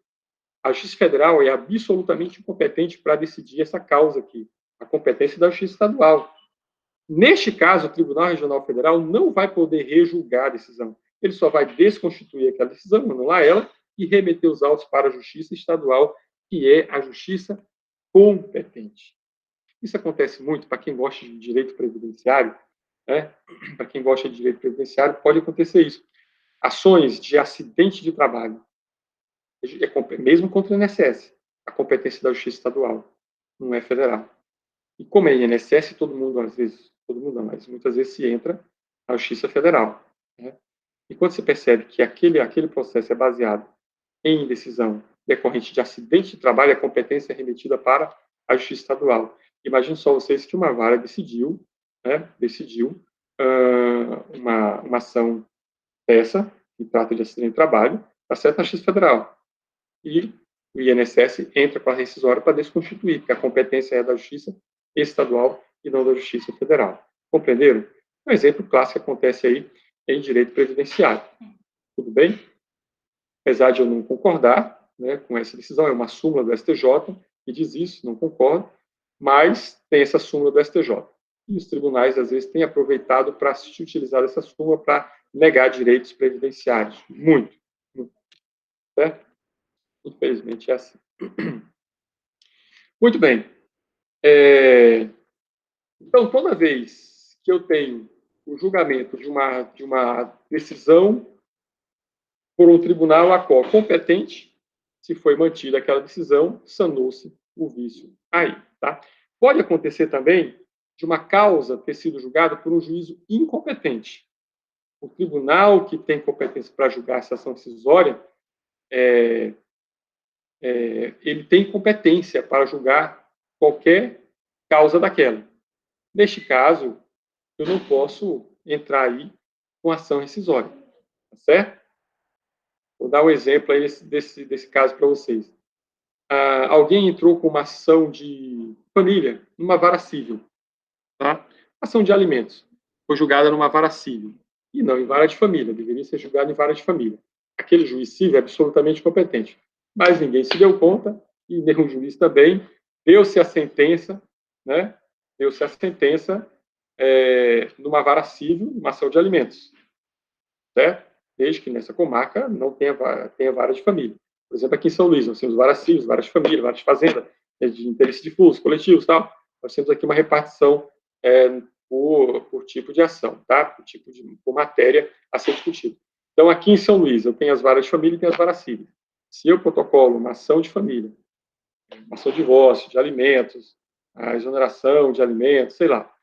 A Justiça Federal é absolutamente incompetente para decidir essa causa aqui, a competência da Justiça Estadual. Neste caso, o Tribunal Regional Federal não vai poder rejulgar a decisão. Ele só vai desconstituir aquela decisão, anular ela e remeter os autos para a Justiça Estadual, que é a Justiça competente. Isso acontece muito para quem gosta de direito previdenciário, né? Para quem gosta de direito previdenciário, pode acontecer isso. Ações de acidente de trabalho, mesmo contra o INSS, a competência da Justiça Estadual, não é federal. E como é INSS, todo mundo, às vezes, todo mundo não, mas muitas vezes se entra na Justiça Federal. Né? E quando você percebe que aquele processo é baseado em decisão decorrente de acidente de trabalho, a competência é remetida para a Justiça Estadual. Imagine só vocês que uma vara decidiu uma ação dessa, que trata de acidente de trabalho, está certo na Justiça Federal. E o INSS entra com a rescisória para desconstituir, porque a competência é da Justiça Estadual e não da Justiça Federal. Compreenderam? Um exemplo clássico que acontece aí em direito previdenciário. Tudo bem? Apesar de eu não concordar, né, com essa decisão, é uma súmula do STJ que diz isso, não concordo, mas tem essa súmula do STJ. E os tribunais, às vezes, têm aproveitado para se utilizar essa súmula para negar direitos previdenciários. Muito. Muito. Certo? Infelizmente é assim. Muito bem. Então, toda vez que eu tenho o julgamento de uma decisão por um tribunal a qual competente, se foi mantida aquela decisão, sanou-se o vício aí. Tá? Pode acontecer também de uma causa ter sido julgada por um juízo incompetente. O tribunal que tem competência para julgar essa ação decisória, ele tem competência para julgar qualquer causa daquela. Neste caso, eu não posso entrar aí com ação rescisória, tá certo? Vou dar um exemplo aí desse caso para vocês. Alguém entrou com uma ação de família numa vara civil, tá? Ação de alimentos. Foi julgada numa vara civil e não em vara de família, deveria ser julgada em vara de família. Aquele juiz civil é absolutamente competente, mas ninguém se deu conta e nenhum juiz também. Deu-se a sentença, né? Deu-se a sentença numa vara civil, numa ação de alimentos, certo? Desde que nessa comarca não tenha vara de família. Por exemplo, aqui em São Luís, nós temos varas civis, varas de família, varas de fazenda, de interesse difuso, coletivos, tal. Nós temos aqui uma repartição por tipo de ação, tá? Por matéria a ser discutida. Então, aqui em São Luís, eu tenho as varas de família e tenho as varas civis. Se eu protocolo uma ação de família, uma ação de divórcio, de alimentos, a exoneração de alimentos, sei lá,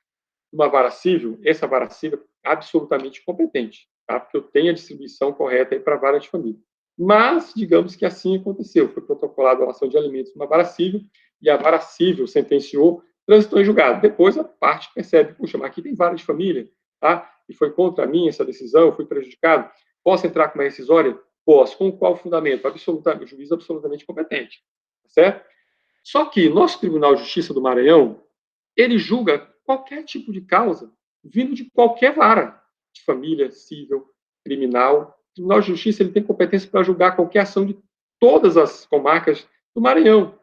uma vara civil, essa vara civil é absolutamente competente, tá? Porque eu tenho a distribuição correta para a vara de família. Mas, digamos que assim aconteceu, foi protocolada uma ação de alimentos numa vara civil, e a vara civil sentenciou, transitou em julgado. Depois a parte percebe, puxa, mas aqui tem vara de família, tá? E foi contra mim essa decisão, fui prejudicado. Posso entrar com uma rescisória? Posso. Com qual fundamento? O juiz absolutamente competente, certo? Só que nosso Tribunal de Justiça do Maranhão, ele julga qualquer tipo de causa vindo de qualquer vara, de família, civil, criminal. O Tribunal de Justiça ele tem competência para julgar qualquer ação de todas as comarcas do Maranhão.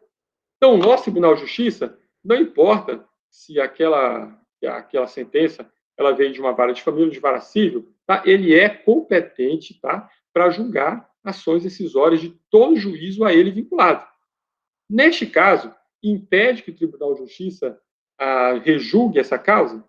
Então, o nosso Tribunal de Justiça, não importa se aquela sentença ela veio de uma vara de família ou de vara civil, tá? Ele é competente, tá, para julgar ações decisórias de todo juízo a ele vinculado. Neste caso, impede que o Tribunal de Justiça rejulgue essa causa?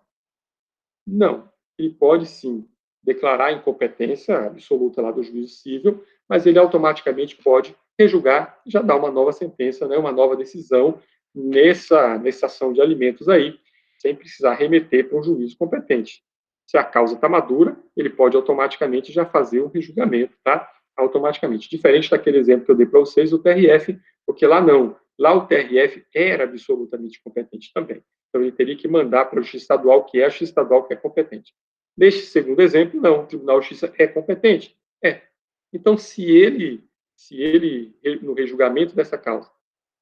Não. Ele pode, sim, declarar incompetência absoluta lá do juízo civil, mas ele automaticamente pode rejulgar, já dar uma nova sentença, né, uma nova decisão nessa ação de alimentos aí, sem precisar remeter para um juízo competente. Se a causa está madura, ele pode automaticamente já fazer um rejulgamento, tá? Automaticamente. Diferente daquele exemplo que eu dei para vocês, o TRF, porque lá não. Lá o TRF era absolutamente competente também. Então, ele teria que mandar para a Justiça Estadual, que é a Justiça Estadual que é competente. Neste segundo exemplo, não, o Tribunal de Justiça é competente? É. Então, se ele, no rejulgamento dessa causa,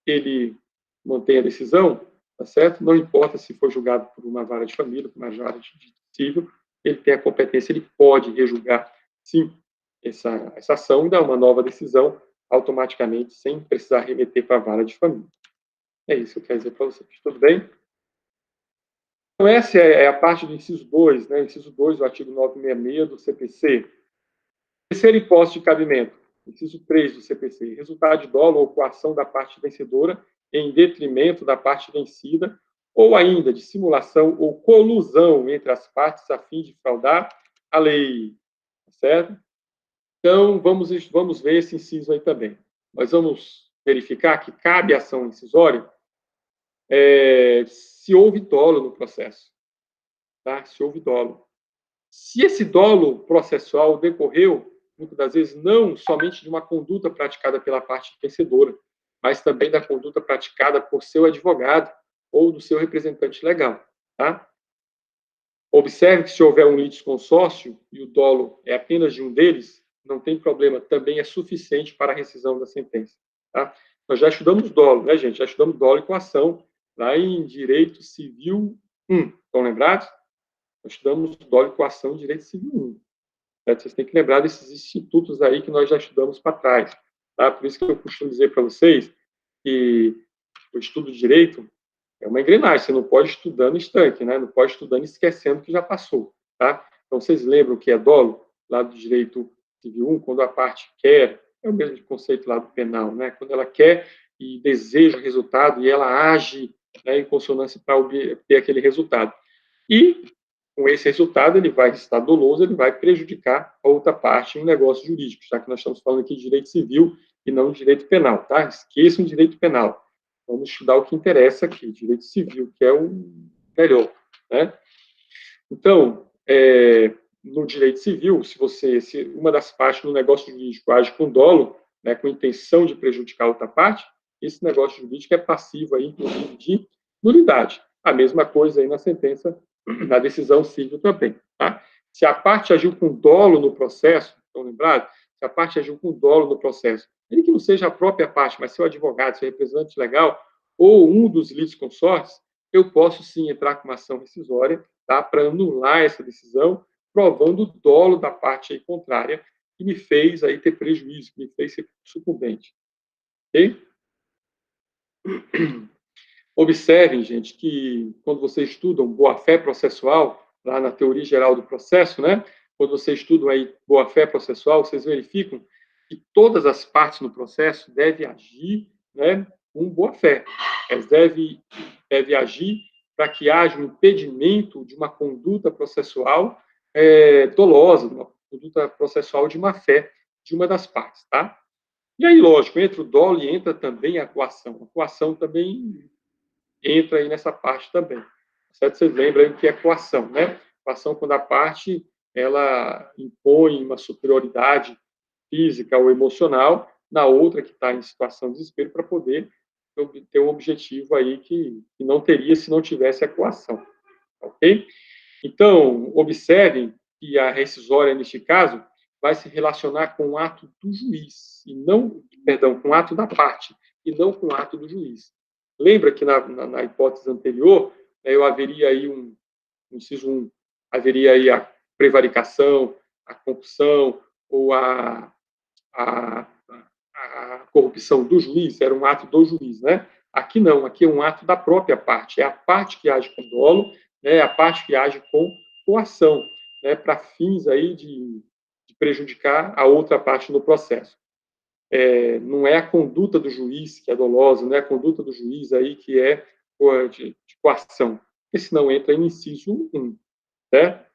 ele mantém a decisão, tá certo? Não importa se for julgado por uma vara de família, por uma vara de civil, ele tem a competência, ele pode rejulgar, sim, essa ação e dar uma nova decisão automaticamente, sem precisar remeter para a vara de família. É isso que eu quero dizer para vocês. Tudo bem? Então, essa é a parte do inciso 2, né? Inciso 2 do artigo 966 do CPC. Terceira hipótese de cabimento, inciso 3 do CPC. Resultado de dolo ou coação da parte vencedora em detrimento da parte vencida, ou ainda de simulação ou colusão entre as partes a fim de fraudar a lei. Certo? Então, vamos ver esse inciso aí também. Nós vamos verificar que cabe ação incisória se houve dolo no processo. Tá? Se houve dolo. Se esse dolo processual decorreu, muitas das vezes, não somente de uma conduta praticada pela parte vencedora, mas também da conduta praticada por seu advogado ou do seu representante legal. Tá? Observe que se houver um litisconsórcio e o dolo é apenas de um deles, não tem problema, também é suficiente para a rescisão da sentença. Tá? Nós já estudamos dolo, né, gente? Já estudamos dolo e coação lá em Direito Civil 1. Estão lembrados? Nós estudamos dolo e coação em Direito Civil 1. Certo? Vocês têm que lembrar desses institutos aí que nós já estudamos para trás. Tá? Por isso que eu costumo dizer para vocês que o estudo de direito é uma engrenagem, você não pode estudando estanque, né? Não pode estudando esquecendo que já passou, tá? Então, vocês lembram que é dolo, lá do direito civil 1, quando a parte quer, é o mesmo conceito lá do penal, né? Quando ela quer e deseja o resultado e ela age, né, em consonância para obter aquele resultado. E, com esse resultado, ele vai estar doloso, ele vai prejudicar a outra parte em um negócio jurídico, já que nós estamos falando aqui de direito civil e não de direito penal, tá? Esqueçam o direito penal. Vamos estudar o que interessa aqui, direito civil, que é o melhor, né? Então, no direito civil, se uma das partes no negócio jurídico age com dolo, né, com intenção de prejudicar a outra parte, esse negócio jurídico é passivo aí, inclusive, de nulidade. A mesma coisa aí na sentença, na decisão civil também, tá? Se a parte agiu com dolo no processo, estão lembrados? Se a parte agiu com dolo no processo, ele que não seja a própria parte, mas seu advogado, seu representante legal, ou um dos litisconsortes, eu posso sim entrar com uma ação rescisória, tá, para anular essa decisão, provando o dolo da parte aí contrária, que me fez aí ter prejuízo, que me fez ser sucumbente. Ok? Observem, gente, que quando vocês estudam boa-fé processual, lá na teoria geral do processo, né? Quando vocês estudam aí boa-fé processual, vocês verificam que todas as partes no processo devem agir, né, com boa-fé. Elas devem agir para que haja um impedimento de uma conduta processual dolosa, de uma conduta processual de má-fé de uma das partes, tá? E aí, lógico, entra o dolo e entra também a coação. A coação também entra aí nessa parte também. Certo? Vocês lembram o que é coação, né? Coação quando a parte ela impõe uma superioridade física ou emocional na outra que está em situação de desespero para poder ter um objetivo aí que não teria se não tivesse a coação. Ok? Então, observem que a rescisória, neste caso, vai se relacionar com o ato do juiz, e não, perdão, com o ato da parte, e não com o ato do juiz. Lembra que na hipótese anterior, eu haveria aí inciso 1, haveria aí a prevaricação, a concussão, ou a, a corrupção do juiz, era um ato do juiz, né? Aqui não, aqui é um ato da própria parte, é a parte que age com dolo, né? É a parte que age com coação, né? Para fins aí de prejudicar a outra parte no processo. Não é a conduta do juiz que é dolosa, não é a conduta do juiz aí que é de coação, porque senão entra em inciso 1, né?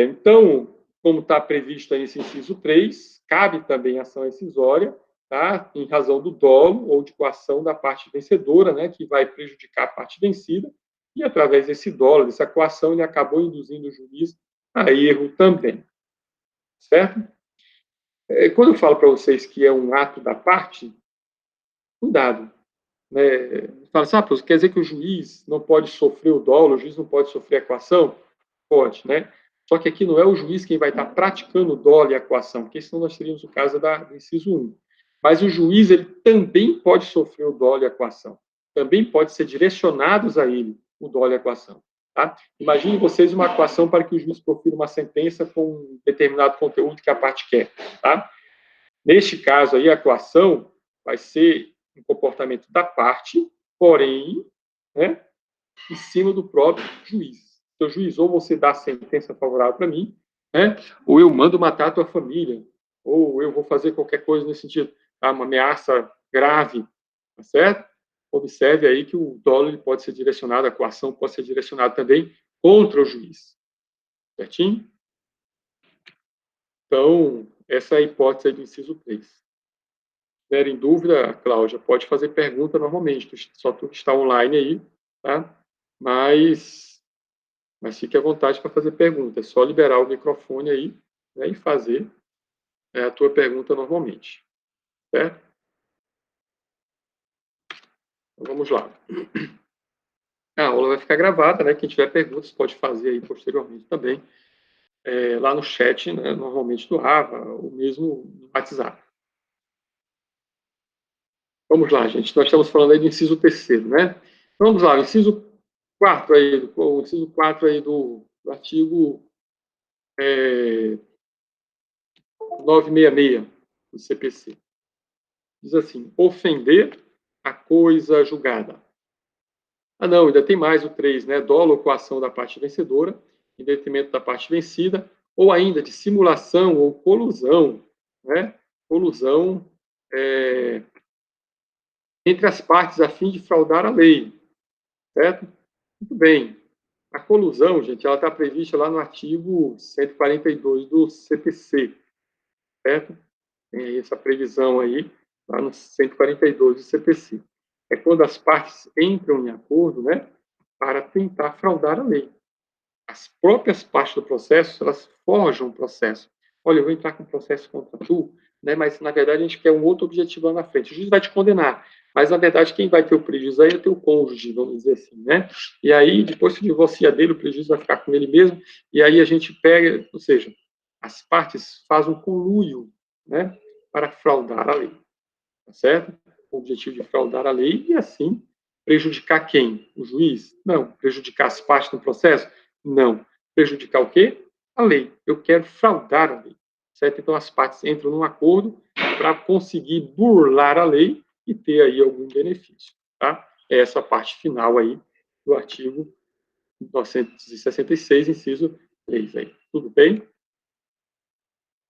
Então, como está previsto aí nesse inciso 3, cabe também ação rescisória, tá? Em razão do dolo ou de coação da parte vencedora, né? Que vai prejudicar a parte vencida, e através desse dolo, dessa coação, ele acabou induzindo o juiz a erro também, certo? Quando eu falo para vocês que é um ato da parte, cuidado, né? Fala assim, quer dizer que o juiz não pode sofrer o dolo, o juiz não pode sofrer a coação? Pode, né? Só que aqui não é o juiz quem vai estar praticando o dolo e a coação, porque senão nós teríamos o caso do inciso 1. Mas o juiz, ele também pode sofrer o dolo e a coação. Também pode ser direcionados a ele o dolo e a coação. Tá? Imagine vocês uma coação para que o juiz profira uma sentença com um determinado conteúdo que a parte quer. Tá? Neste caso aí, a coação vai ser um comportamento da parte, porém, né, em cima do próprio juiz. Então, juiz, ou você dá a sentença favorável para mim, né, ou eu mando matar a tua família, ou eu vou fazer qualquer coisa nesse sentido, tá? Uma ameaça grave, tá certo? Observe aí que o dolo ele pode ser direcionado, a coação pode ser direcionada também contra o juiz, certinho? Então, essa é a hipótese aí do inciso 3. Se tiverem dúvida, Cláudia, pode fazer pergunta normalmente, só tu que está online aí, tá? Mas fique à vontade para fazer pergunta. É só liberar o microfone aí, né, e fazer a tua pergunta normalmente. Certo? Então, vamos lá. A aula vai ficar gravada, né? Quem tiver perguntas pode fazer aí posteriormente também, lá no chat, né, normalmente do Rava, ou mesmo no WhatsApp. Vamos lá, gente. Nós estamos falando aí do inciso 3º, né? Vamos lá, o inciso 4 aí, do artigo 966 do CPC. Diz assim, ofender a coisa julgada. Ah, não, ainda tem mais o 3, né? Dolo ou coação da parte vencedora, em detrimento da parte vencida, ou ainda de simulação ou colusão, né? Colusão entre as partes a fim de fraudar a lei, certo? Muito bem. A colusão, gente, ela está prevista lá no artigo 142 do CPC, certo? Tem aí essa previsão aí, lá no 142 do CPC. É quando as partes entram em acordo, né, para tentar fraudar a lei. As próprias partes do processo, elas forjam o processo. Olha, eu vou entrar com um processo contra tu, né, mas, na verdade, a gente quer um outro objetivo lá na frente. O juiz vai te condenar, mas, na verdade, quem vai ter o prejuízo aí é teu cônjuge, vamos dizer assim, né? E aí, depois se divorcia dele, o prejuízo vai ficar com ele mesmo, e aí a gente pega, ou seja, as partes fazem um conluio, né, para fraudar a lei, tá certo? O objetivo de fraudar a lei e, assim, prejudicar quem? O juiz? Não. Prejudicar as partes do processo? Não. Prejudicar o quê? A lei. Eu quero fraudar a lei, certo? Então, as partes entram num acordo para conseguir burlar a lei e ter aí algum benefício, tá? É essa parte final aí do artigo 966, inciso 3 aí. Tudo bem?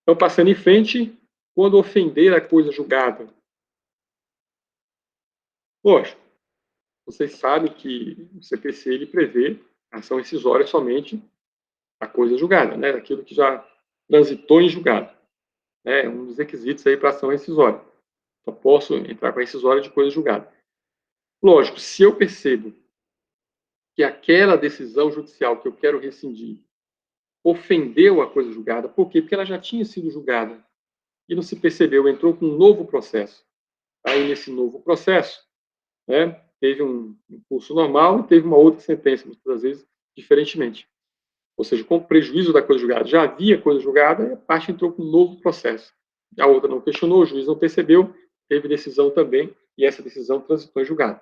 Então, passando em frente, quando ofender a coisa julgada. Lógico, vocês sabem que o CPC ele prevê ação rescisória somente a coisa julgada, né? Aquilo que já transitou em julgado. É um dos requisitos aí para ação rescisória. Só posso entrar com a rescisória de coisa julgada. Lógico, se eu percebo que aquela decisão judicial que eu quero rescindir ofendeu a coisa julgada, por quê? Porque ela já tinha sido julgada e não se percebeu, entrou com um novo processo. Aí, nesse novo processo, né, teve um curso normal e teve uma outra sentença, muitas vezes, diferentemente. Ou seja, com prejuízo da coisa julgada. Já havia coisa julgada e a parte entrou com um novo processo. A outra não questionou, o juiz não percebeu, teve decisão também, e essa decisão transitou em julgado.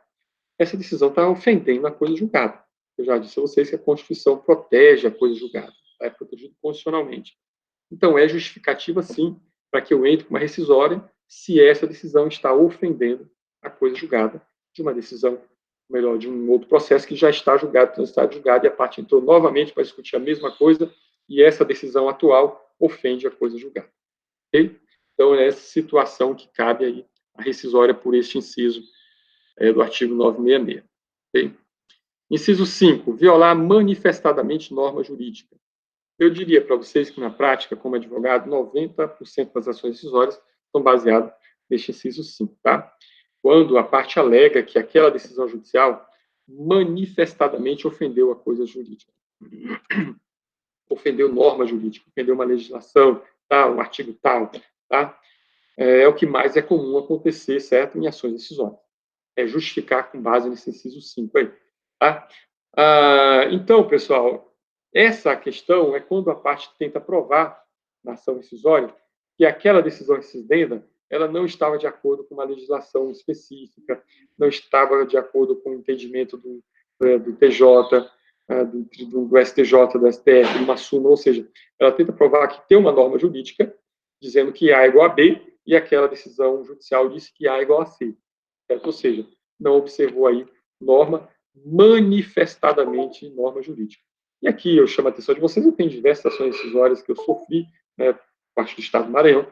Essa decisão está ofendendo a coisa julgada. Eu já disse a vocês que a Constituição protege a coisa julgada, é protegido constitucionalmente. Então, é justificativa, sim, para que eu entre com uma rescisória se essa decisão está ofendendo a coisa julgada de uma decisão, melhor, de um outro processo que já está julgado, transitado julgado, e a parte entrou novamente para discutir a mesma coisa, e essa decisão atual ofende a coisa julgada. Okay? Então, é essa situação que cabe aí a rescisória por este inciso do artigo 966. Okay? Inciso 5, violar manifestadamente norma jurídica. Eu diria para vocês que, na prática, como advogado, 90% das ações decisórias são baseadas neste inciso 5, tá? Quando a parte alega que aquela decisão judicial manifestadamente ofendeu a coisa jurídica, ofendeu norma jurídica, ofendeu uma legislação, tá? Um artigo tal, tá? É o que mais é comum acontecer, certo? Em ações decisórias. É justificar com base nesse inciso 5 aí, tá? Então, pessoal, essa questão é quando a parte tenta provar na ação rescisória que aquela decisão rescindida ela não estava de acordo com uma legislação específica, não estava de acordo com o entendimento do TJ, do STJ, do STF, de uma súmula, ou seja, ela tenta provar que tem uma norma jurídica dizendo que A é igual a B e aquela decisão judicial disse que A é igual a C. Certo? Ou seja, não observou aí norma manifestadamente norma jurídica. E aqui eu chamo a atenção de vocês, eu tenho diversas ações decisórias que eu sofri, né, por parte do Estado do Maranhão,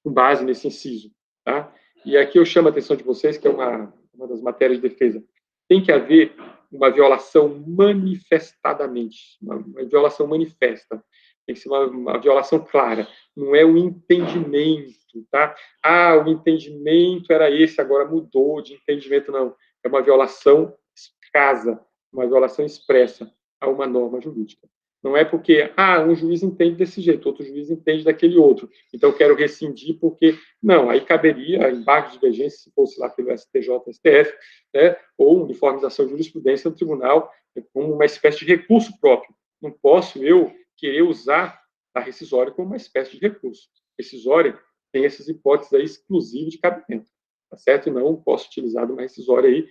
com base nesse inciso. Tá? E aqui eu chamo a atenção de vocês, que é uma das matérias de defesa, tem que haver uma violação manifestadamente, uma violação manifesta, tem que ser uma violação clara, não é o entendimento, tá? Ah, o entendimento era esse, agora mudou de entendimento, não. É uma violação escasa, uma violação expressa a uma norma jurídica. Não é porque, um juiz entende desse jeito, outro juiz entende daquele outro, então eu quero rescindir porque... Não, aí caberia embargo de divergência, se fosse lá pelo STJ, STF, né, ou uniformização de jurisprudência no tribunal, como uma espécie de recurso próprio. Não posso eu querer usar a rescisória como uma espécie de recurso. Rescisória tem essas hipóteses aí exclusivas de cabimento, tá certo? E não posso utilizar uma rescisória aí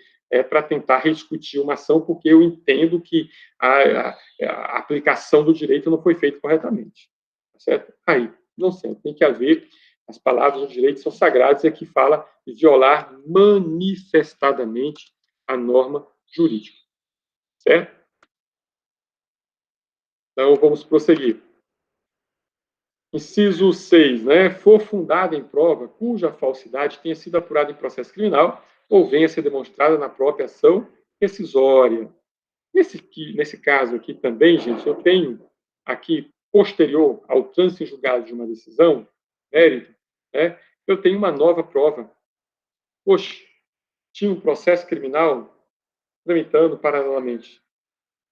para tentar rediscutir uma ação, porque eu entendo que a aplicação do direito não foi feita corretamente. Tá certo? Aí, não sei, tem que haver, as palavras do direito são sagradas, e aqui fala de violar manifestadamente a norma jurídica. Certo? Então, vamos prosseguir. Inciso 6, né? For fundada em prova cuja falsidade tenha sido apurada em processo criminal ou venha a ser demonstrada na própria ação rescisória. Nesse caso aqui também, gente, eu tenho aqui, posterior ao trânsito em julgado de uma decisão, mérito, né? Eu tenho uma nova prova. Poxa, tinha um processo criminal tramitando paralelamente.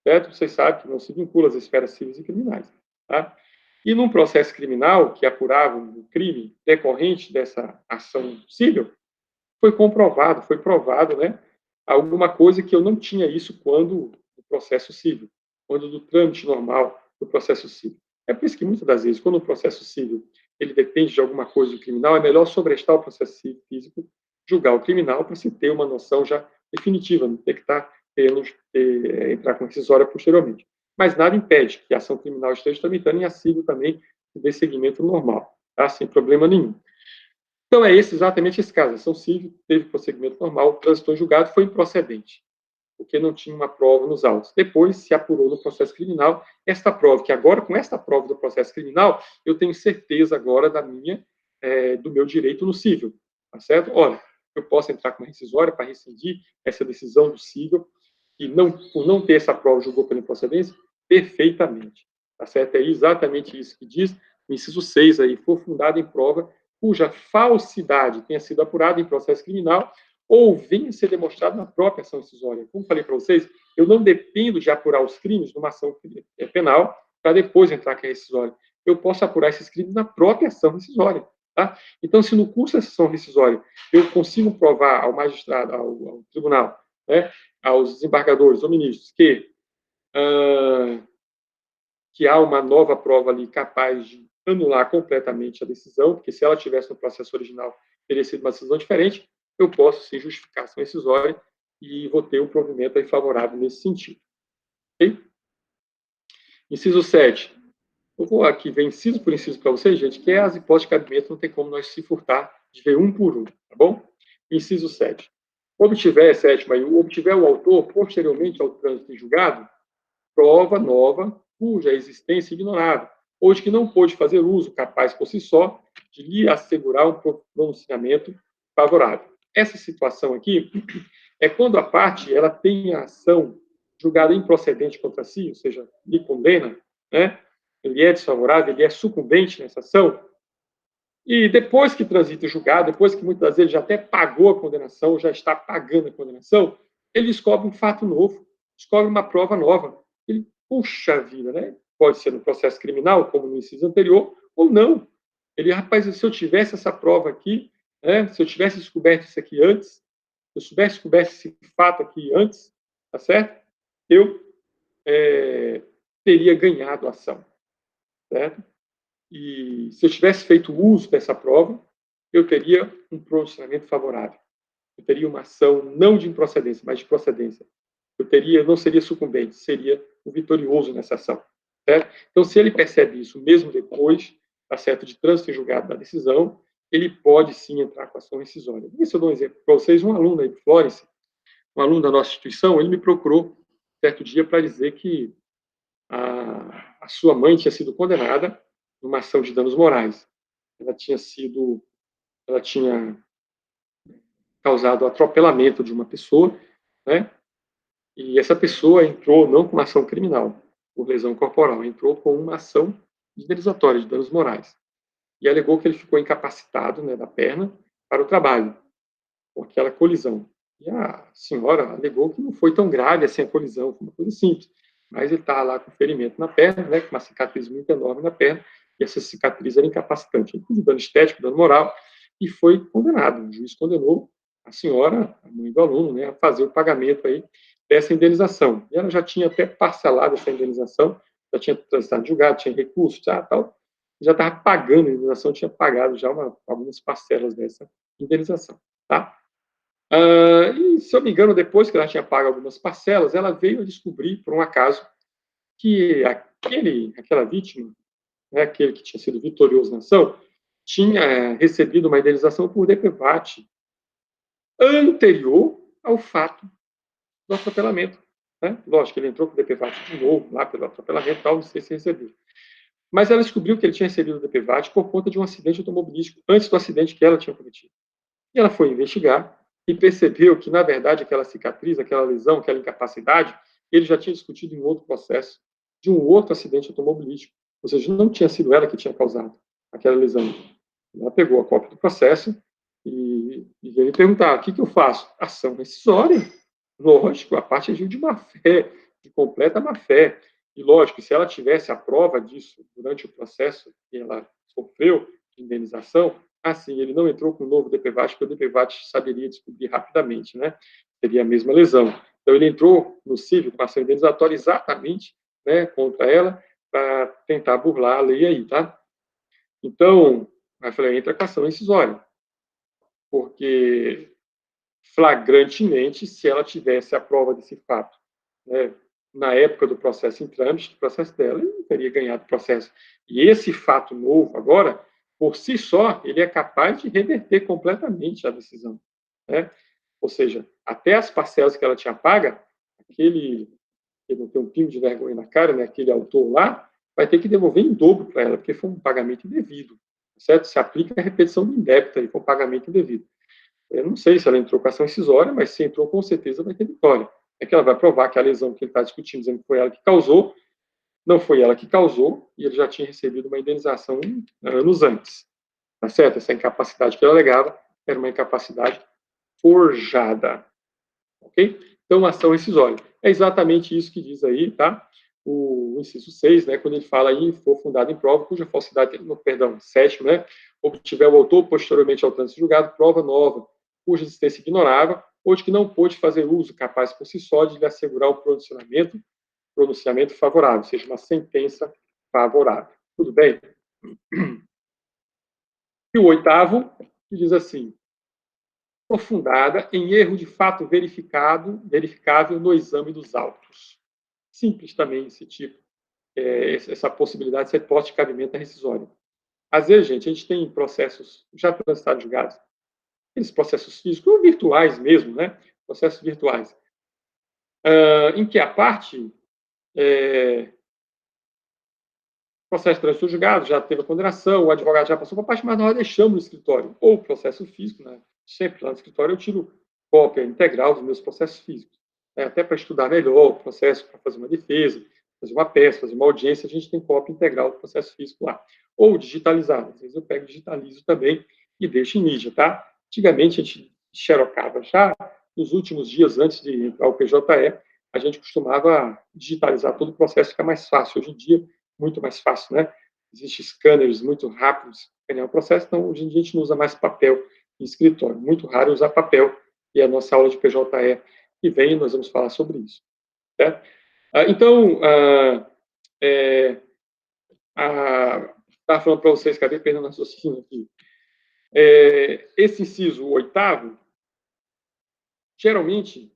Certo? Vocês sabem que não se vincula às esferas civis e criminais. Tá? E num processo criminal que apurava um crime decorrente dessa ação civil, foi provado, né, alguma coisa que eu não tinha isso quando do processo civil, quando do trâmite normal do processo civil. É por isso que muitas das vezes, quando o processo civil ele depende de alguma coisa do criminal, é melhor sobrestar o processo físico, julgar o criminal para se ter uma noção já definitiva, não ter que estar querendo entrar com rescisória posteriormente. Mas nada impede que a ação criminal esteja tramitando e a civil também dê seguimento normal, tá? Sem problema nenhum. Então, é exatamente esse caso. A ação civil teve prosseguimento normal, transitou em julgado, foi improcedente, porque não tinha uma prova nos autos. Depois se apurou no processo criminal esta prova, que agora, com esta prova do processo criminal, eu tenho certeza agora do meu direito no civil, tá certo? Olha, eu posso entrar com uma rescisória para rescindir essa decisão do civil, e não, por não ter essa prova, julgou pela improcedência, perfeitamente, tá certo? É exatamente isso que diz o inciso 6 aí, for fundado em prova cuja falsidade tenha sido apurada em processo criminal ou venha a ser demonstrado na própria ação rescisória. Como falei para vocês, eu não dependo de apurar os crimes numa ação penal para depois entrar com a rescisória. Eu posso apurar esses crimes na própria ação rescisória. Tá? Então, se no curso da ação rescisória eu consigo provar ao magistrado, ao tribunal, né, aos desembargadores ou ministros que há uma nova prova ali capaz de anular completamente a decisão, porque se ela tivesse no processo original, teria sido uma decisão diferente, eu posso sim justificar a ação rescisória e vou ter um provimento aí favorável nesse sentido. Ok? Inciso 7. Eu vou aqui ver inciso por inciso para vocês, gente, que é as hipóteses de cabimento, não tem como nós se furtar de ver um por um, tá bom? Inciso 7. Obtiver o autor posteriormente ao trânsito em julgado, prova nova cuja existência é ignorada, ou de que não pôde fazer uso capaz por si só de lhe assegurar um pronunciamento favorável. Essa situação aqui é quando a parte ela tem a ação julgada improcedente contra si, ou seja, lhe condena, né? Ele é desfavorável, ele é sucumbente nessa ação, e depois que transita o julgado, depois que muitas vezes ele já até pagou a condenação, já está pagando a condenação, ele descobre um fato novo, descobre uma prova nova. Ele, puxa vida, né? Pode ser no processo criminal, como no inciso anterior, ou não. Ele, rapaz, se eu tivesse essa prova aqui, né? Se eu tivesse descoberto isso aqui antes, se eu soubesse descoberto esse fato aqui antes, tá certo? Eu teria ganhado a ação, certo? E se eu tivesse feito uso dessa prova, eu teria um pronunciamento favorável. Eu teria uma ação não de improcedência, mas de procedência. Eu não seria sucumbente, seria o vitorioso nessa ação. Certo? Então, se ele percebe isso mesmo depois, tá certo, de trânsito em julgado da decisão, ele pode sim entrar com ação rescisória. Vou ver se eu dou um exemplo para vocês. Um aluno aí de Florence, um aluno da nossa instituição, ele me procurou certo dia para dizer que a sua mãe tinha sido condenada numa ação de danos morais. Ela tinha causado atropelamento de uma pessoa, né? E essa pessoa entrou não com uma ação criminal, por lesão corporal, entrou com uma ação indenizatória de danos morais. E alegou que ele ficou incapacitado, né, da perna para o trabalho, com aquela colisão. E a senhora alegou que não foi tão grave assim a colisão, foi uma coisa simples. Mas ele estava lá com ferimento na perna, né, com uma cicatriz muito enorme na perna, e essa cicatriz era incapacitante. Ele teve dano estético, dano moral, e foi condenado. O juiz condenou a senhora, a mãe do aluno, né, a fazer o pagamento aí dessa indenização. E ela já tinha até parcelado essa indenização, já tinha transitado julgado, tinha recurso, já estava pagando a indenização, tinha pagado já algumas parcelas dessa indenização. Tá? E, se eu me engano, depois que ela tinha pago algumas parcelas, ela veio a descobrir, por um acaso, que aquela vítima, né, aquele que tinha sido vitorioso na ação, tinha recebido uma indenização por DPVAT anterior ao fato do atropelamento. Né? Lógico, ele entrou com o DPVAT de novo, lá pelo atropelamento e tal, não sei se recebeu. Mas ela descobriu que ele tinha recebido o DPVAT por conta de um acidente automobilístico, antes do acidente que ela tinha cometido. E ela foi investigar e percebeu que, na verdade, aquela cicatriz, aquela lesão, aquela incapacidade, ele já tinha discutido em outro processo, de um outro acidente automobilístico. Ou seja, não tinha sido ela que tinha causado aquela lesão. Ela pegou a cópia do processo e ele perguntava: o que eu faço? Ação rescisória. Lógico, a parte agiu de má fé, de completa má fé. E, lógico, se ela tivesse a prova disso durante o processo que ela sofreu de indenização, assim, ele não entrou com o novo DPVAT, porque o DPVAT saberia descobrir rapidamente, né? Seria a mesma lesão. Então, ele entrou no civil com ação indenizatória exatamente, né, contra ela, para tentar burlar a lei aí, tá? Então, eu falei, entra com ação incisória, porque flagrantemente, se ela tivesse a prova desse fato, né, na época do processo em trâmite, do processo dela, ele não teria ganhado o processo. E esse fato novo, agora, por si só, ele é capaz de reverter completamente a decisão. Né? Ou seja, até as parcelas que ela tinha paga, aquele que não tem um pingo de vergonha na cara, né, aquele autor lá, vai ter que devolver em dobro para ela, porque foi um pagamento indevido. Certo? Se aplica a repetição do indébito aí, foi um pagamento indevido. Eu não sei se ela entrou com ação incisória, mas se entrou, com certeza vai ter vitória. É que ela vai provar que a lesão que ele está discutindo, dizendo que foi ela que causou, não foi ela que causou, e ele já tinha recebido uma indenização anos antes. Tá certo? Essa incapacidade que ela alegava era uma incapacidade forjada. Ok? Então, ação rescisória. É exatamente isso que diz aí, tá? O inciso 6, né, quando ele fala em for fundado em prova, cuja falsidade, no, perdão, 7, né, obtiver o autor posteriormente ao trânsito julgado, prova nova, cuja existência ignorava, ou de que não pôde fazer uso capaz por si só de lhe assegurar o pronunciamento favorável, ou seja, uma sentença favorável. Tudo bem? E o oitavo, que diz assim, aprofundada em erro de fato verificável no exame dos autos. Simples também esse tipo, essa possibilidade, essa hipótese de cabimento rescisório. Às vezes, gente, a gente tem processos já transitados julgados, aqueles processos físicos, ou virtuais mesmo, né? Processos virtuais, em que a parte, processo de trânsito julgado, já teve a condenação, o advogado já passou para a parte, mas nós deixamos no escritório. Ou processo físico, né? Sempre lá no escritório eu tiro cópia integral dos meus processos físicos. Até para estudar melhor o processo, para fazer uma defesa, fazer uma peça, fazer uma audiência, a gente tem cópia integral do processo físico lá. Ou digitalizado. Às vezes eu pego e digitalizo também e deixo em mídia, tá? Antigamente a gente xerocava já, nos últimos dias antes de entrar o PJE, a gente costumava digitalizar todo o processo, fica mais fácil. Hoje em dia, muito mais fácil, né? Existem scanners muito rápidos para escanear o processo, então hoje em dia a gente não usa mais papel em escritório. Muito raro usar papel, e a nossa aula de PJE que vem, nós vamos falar sobre isso. Certo? Então, estava falando para vocês, cadê perdendo o raciocínio aqui? Esse inciso oitavo, geralmente,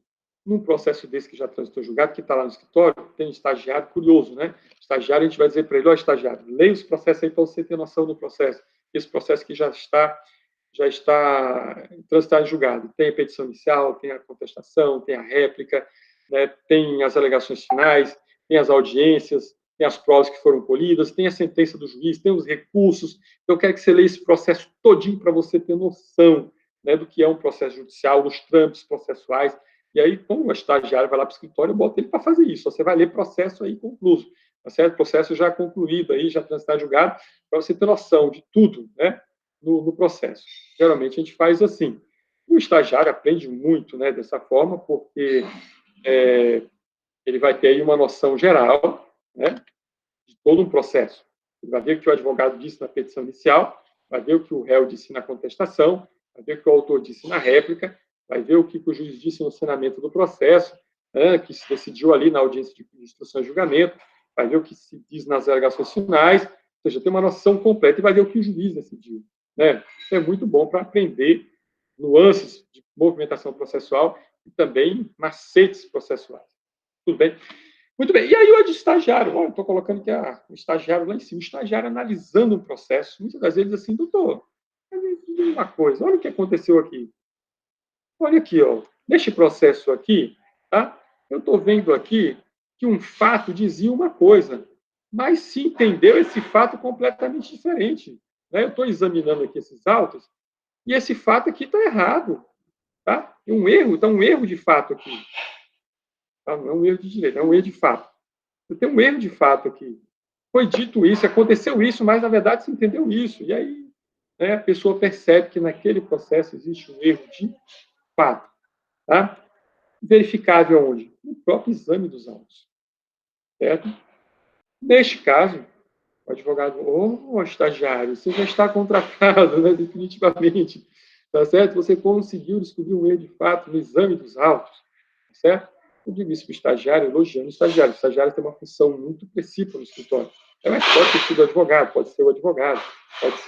num processo desse que já transitou julgado, que está lá no escritório, tem estagiário curioso, né? Estagiário, a gente vai dizer para ele, ó, estagiário, leia os processos aí para você ter noção do processo. Esse processo que já está transitado em julgado. Tem a petição inicial, tem a contestação, tem a réplica, né? Tem as alegações finais, tem as audiências, tem as provas que foram colhidas, tem a sentença do juiz, tem os recursos. Eu quero que você leia esse processo todinho para você ter noção, né, do que é um processo judicial, dos trâmites processuais. E aí, como o estagiário vai lá para o escritório, eu boto ele para fazer isso. Você vai ler processo aí concluso, tá certo? Processo já concluído, aí, já transitado julgado, para você ter noção de tudo, né, no processo. Geralmente a gente faz assim. O estagiário aprende muito, né, dessa forma, porque ele vai ter aí uma noção geral, né, de todo um processo. Ele vai ver o que o advogado disse na petição inicial, vai ver o que o réu disse na contestação, vai ver o que o autor disse na réplica, vai ver o que o juiz disse no cenamento do processo, né, que se decidiu ali na audiência de instrução e julgamento, vai ver o que se diz nas alegações finais, ou seja, tem uma noção completa e vai ver o que o juiz decidiu. Né? É muito bom para aprender nuances movimentação processual e também macetes processuais. Tudo bem? Muito bem. E aí o estagiário, olha, estou colocando aqui o estagiário lá em cima, o estagiário analisando um processo, muitas das vezes assim, doutor, uma coisa, olha o que aconteceu aqui. Olha aqui, ó, neste processo aqui, tá? Eu estou vendo aqui que um fato dizia uma coisa, mas se entendeu esse fato completamente diferente. Né? Eu estou examinando aqui esses autos e esse fato aqui está errado. Tá? Tem um erro, está um erro de fato aqui. Tá? Não é um erro de direito, é um erro de fato. Tem um erro de fato aqui. Foi dito isso, aconteceu isso, mas na verdade se entendeu isso. E aí né, a pessoa percebe que naquele processo existe um erro de fato. Tá? Verificável onde? No próprio exame dos autos. Certo? Neste caso, o advogado, estagiário, você já está contratado, né, definitivamente. Tá certo? Você conseguiu descobrir um erro de fato no exame dos autos. Tá certo? Eu digo isso para o estagiário, elogiando o estagiário. O estagiário tem uma função muito precípua no escritório. Mas pode ter sido o advogado, pode ser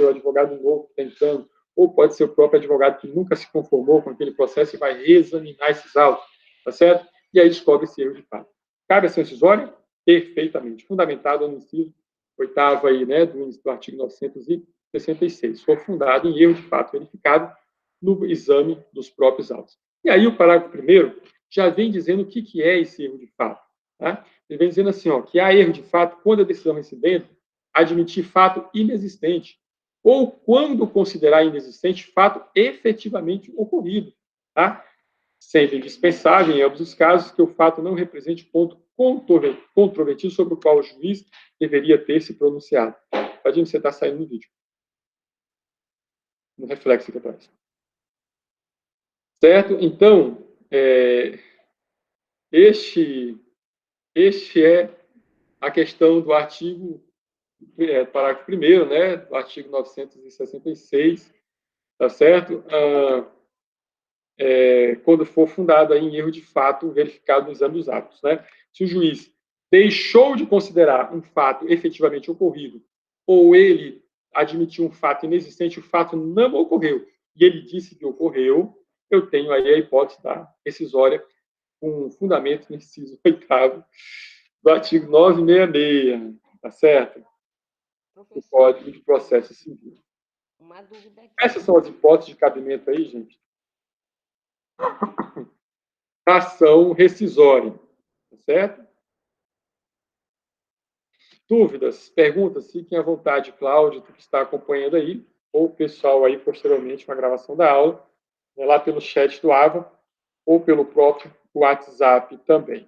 o advogado novo tentando, ou pode ser o próprio advogado que nunca se conformou com aquele processo e vai reexaminar esses autos, tá certo? E aí descobre esse erro de fato. Cabe ação incisória? Perfeitamente. Fundamentado no inciso 8º aí, né, do artigo 966. For fundado em erro de fato verificado no exame dos próprios autos. E aí o parágrafo 1º já vem dizendo o que é esse erro de fato. Tá? Ele vem dizendo assim, ó, que há erro de fato quando a decisão recebida admitir fato inexistente ou quando considerar inexistente fato efetivamente ocorrido, tá? Sendo indispensável, em ambos os casos, que o fato não represente ponto controvertido sobre o qual o juiz deveria ter se pronunciado. Imagina você está saindo no vídeo. No reflexo aqui atrás. Certo? Então, este é a questão do artigo, parágrafo 1º, né, do artigo 966, tá certo? Quando for fundado em erro de fato verificado no exame dos autos, né? Se o juiz deixou de considerar um fato efetivamente ocorrido, ou ele admitiu um fato inexistente, o fato não ocorreu, e ele disse que ocorreu, eu tenho aí a hipótese da rescisória com fundamento no inciso 8º do artigo 966, tá certo? O Código de Processo Civil. Uma dúvida aqui. Essas são as hipóteses de cabimento aí, gente. Ação rescisória, tá certo? Dúvidas, perguntas, fiquem à vontade, Cláudio, que está acompanhando aí, ou o pessoal aí posteriormente com a gravação da aula, né, lá pelo chat do AVA, ou pelo próprio WhatsApp também.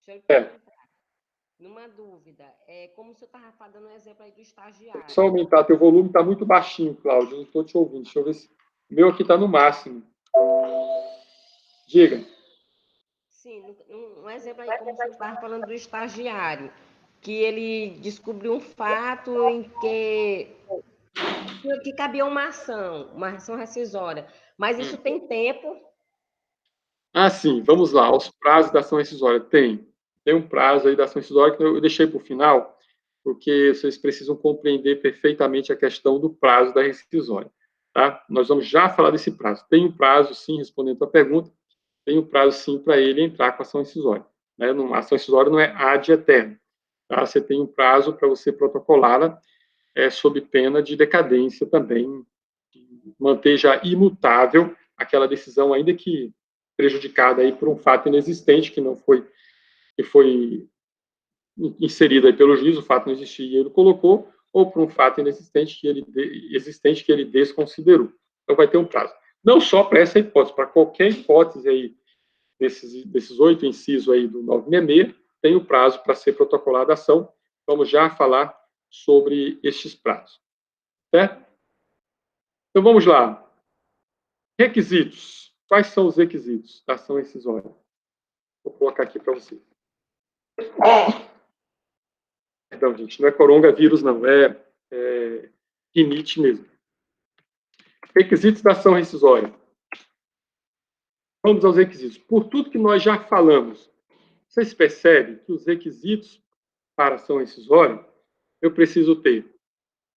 Deixa eu perguntar. Numa dúvida, como o senhor estava dando um exemplo aí do estagiário. Só aumentar, teu volume está muito baixinho, Cláudio, não estou te ouvindo. Deixa eu ver se... O meu aqui está no máximo. Diga. Sim, um exemplo aí, como o senhor estava falando do estagiário, que ele descobriu um fato em que cabia uma ação rescisória. Mas isso tem tempo? Ah, sim, vamos lá. Os prazos da ação rescisória. Tem um prazo aí da ação rescisória que eu deixei para o final, porque vocês precisam compreender perfeitamente a questão do prazo da rescisória. Tá? Nós vamos já falar desse prazo. Tem um prazo, sim, respondendo a pergunta, tem um prazo, sim, para ele entrar com a ação rescisória. Né? A ação rescisória não é ad eterno. Tá? Você tem um prazo para você protocolá-la, sob pena de decadência também, manter já imutável aquela decisão, ainda que prejudicada aí por um fato inexistente que foi inserido aí pelo juiz, o fato não existia e ele colocou, ou por um fato inexistente existente que ele desconsiderou. Então vai ter um prazo. Não só para essa hipótese, para qualquer hipótese aí desses 8 incisos aí do 966, tem o prazo para ser protocolada a ação. Vamos já falar sobre estes prazos. Certo? Então vamos lá. Requisitos. Quais são os requisitos da ação rescisória? Vou colocar aqui para vocês. Perdão, gente, não é coronavírus, não, é rinite mesmo. Requisitos da ação rescisória. Vamos aos requisitos. Por tudo que nós já falamos, vocês percebem que os requisitos para ação rescisória, eu preciso ter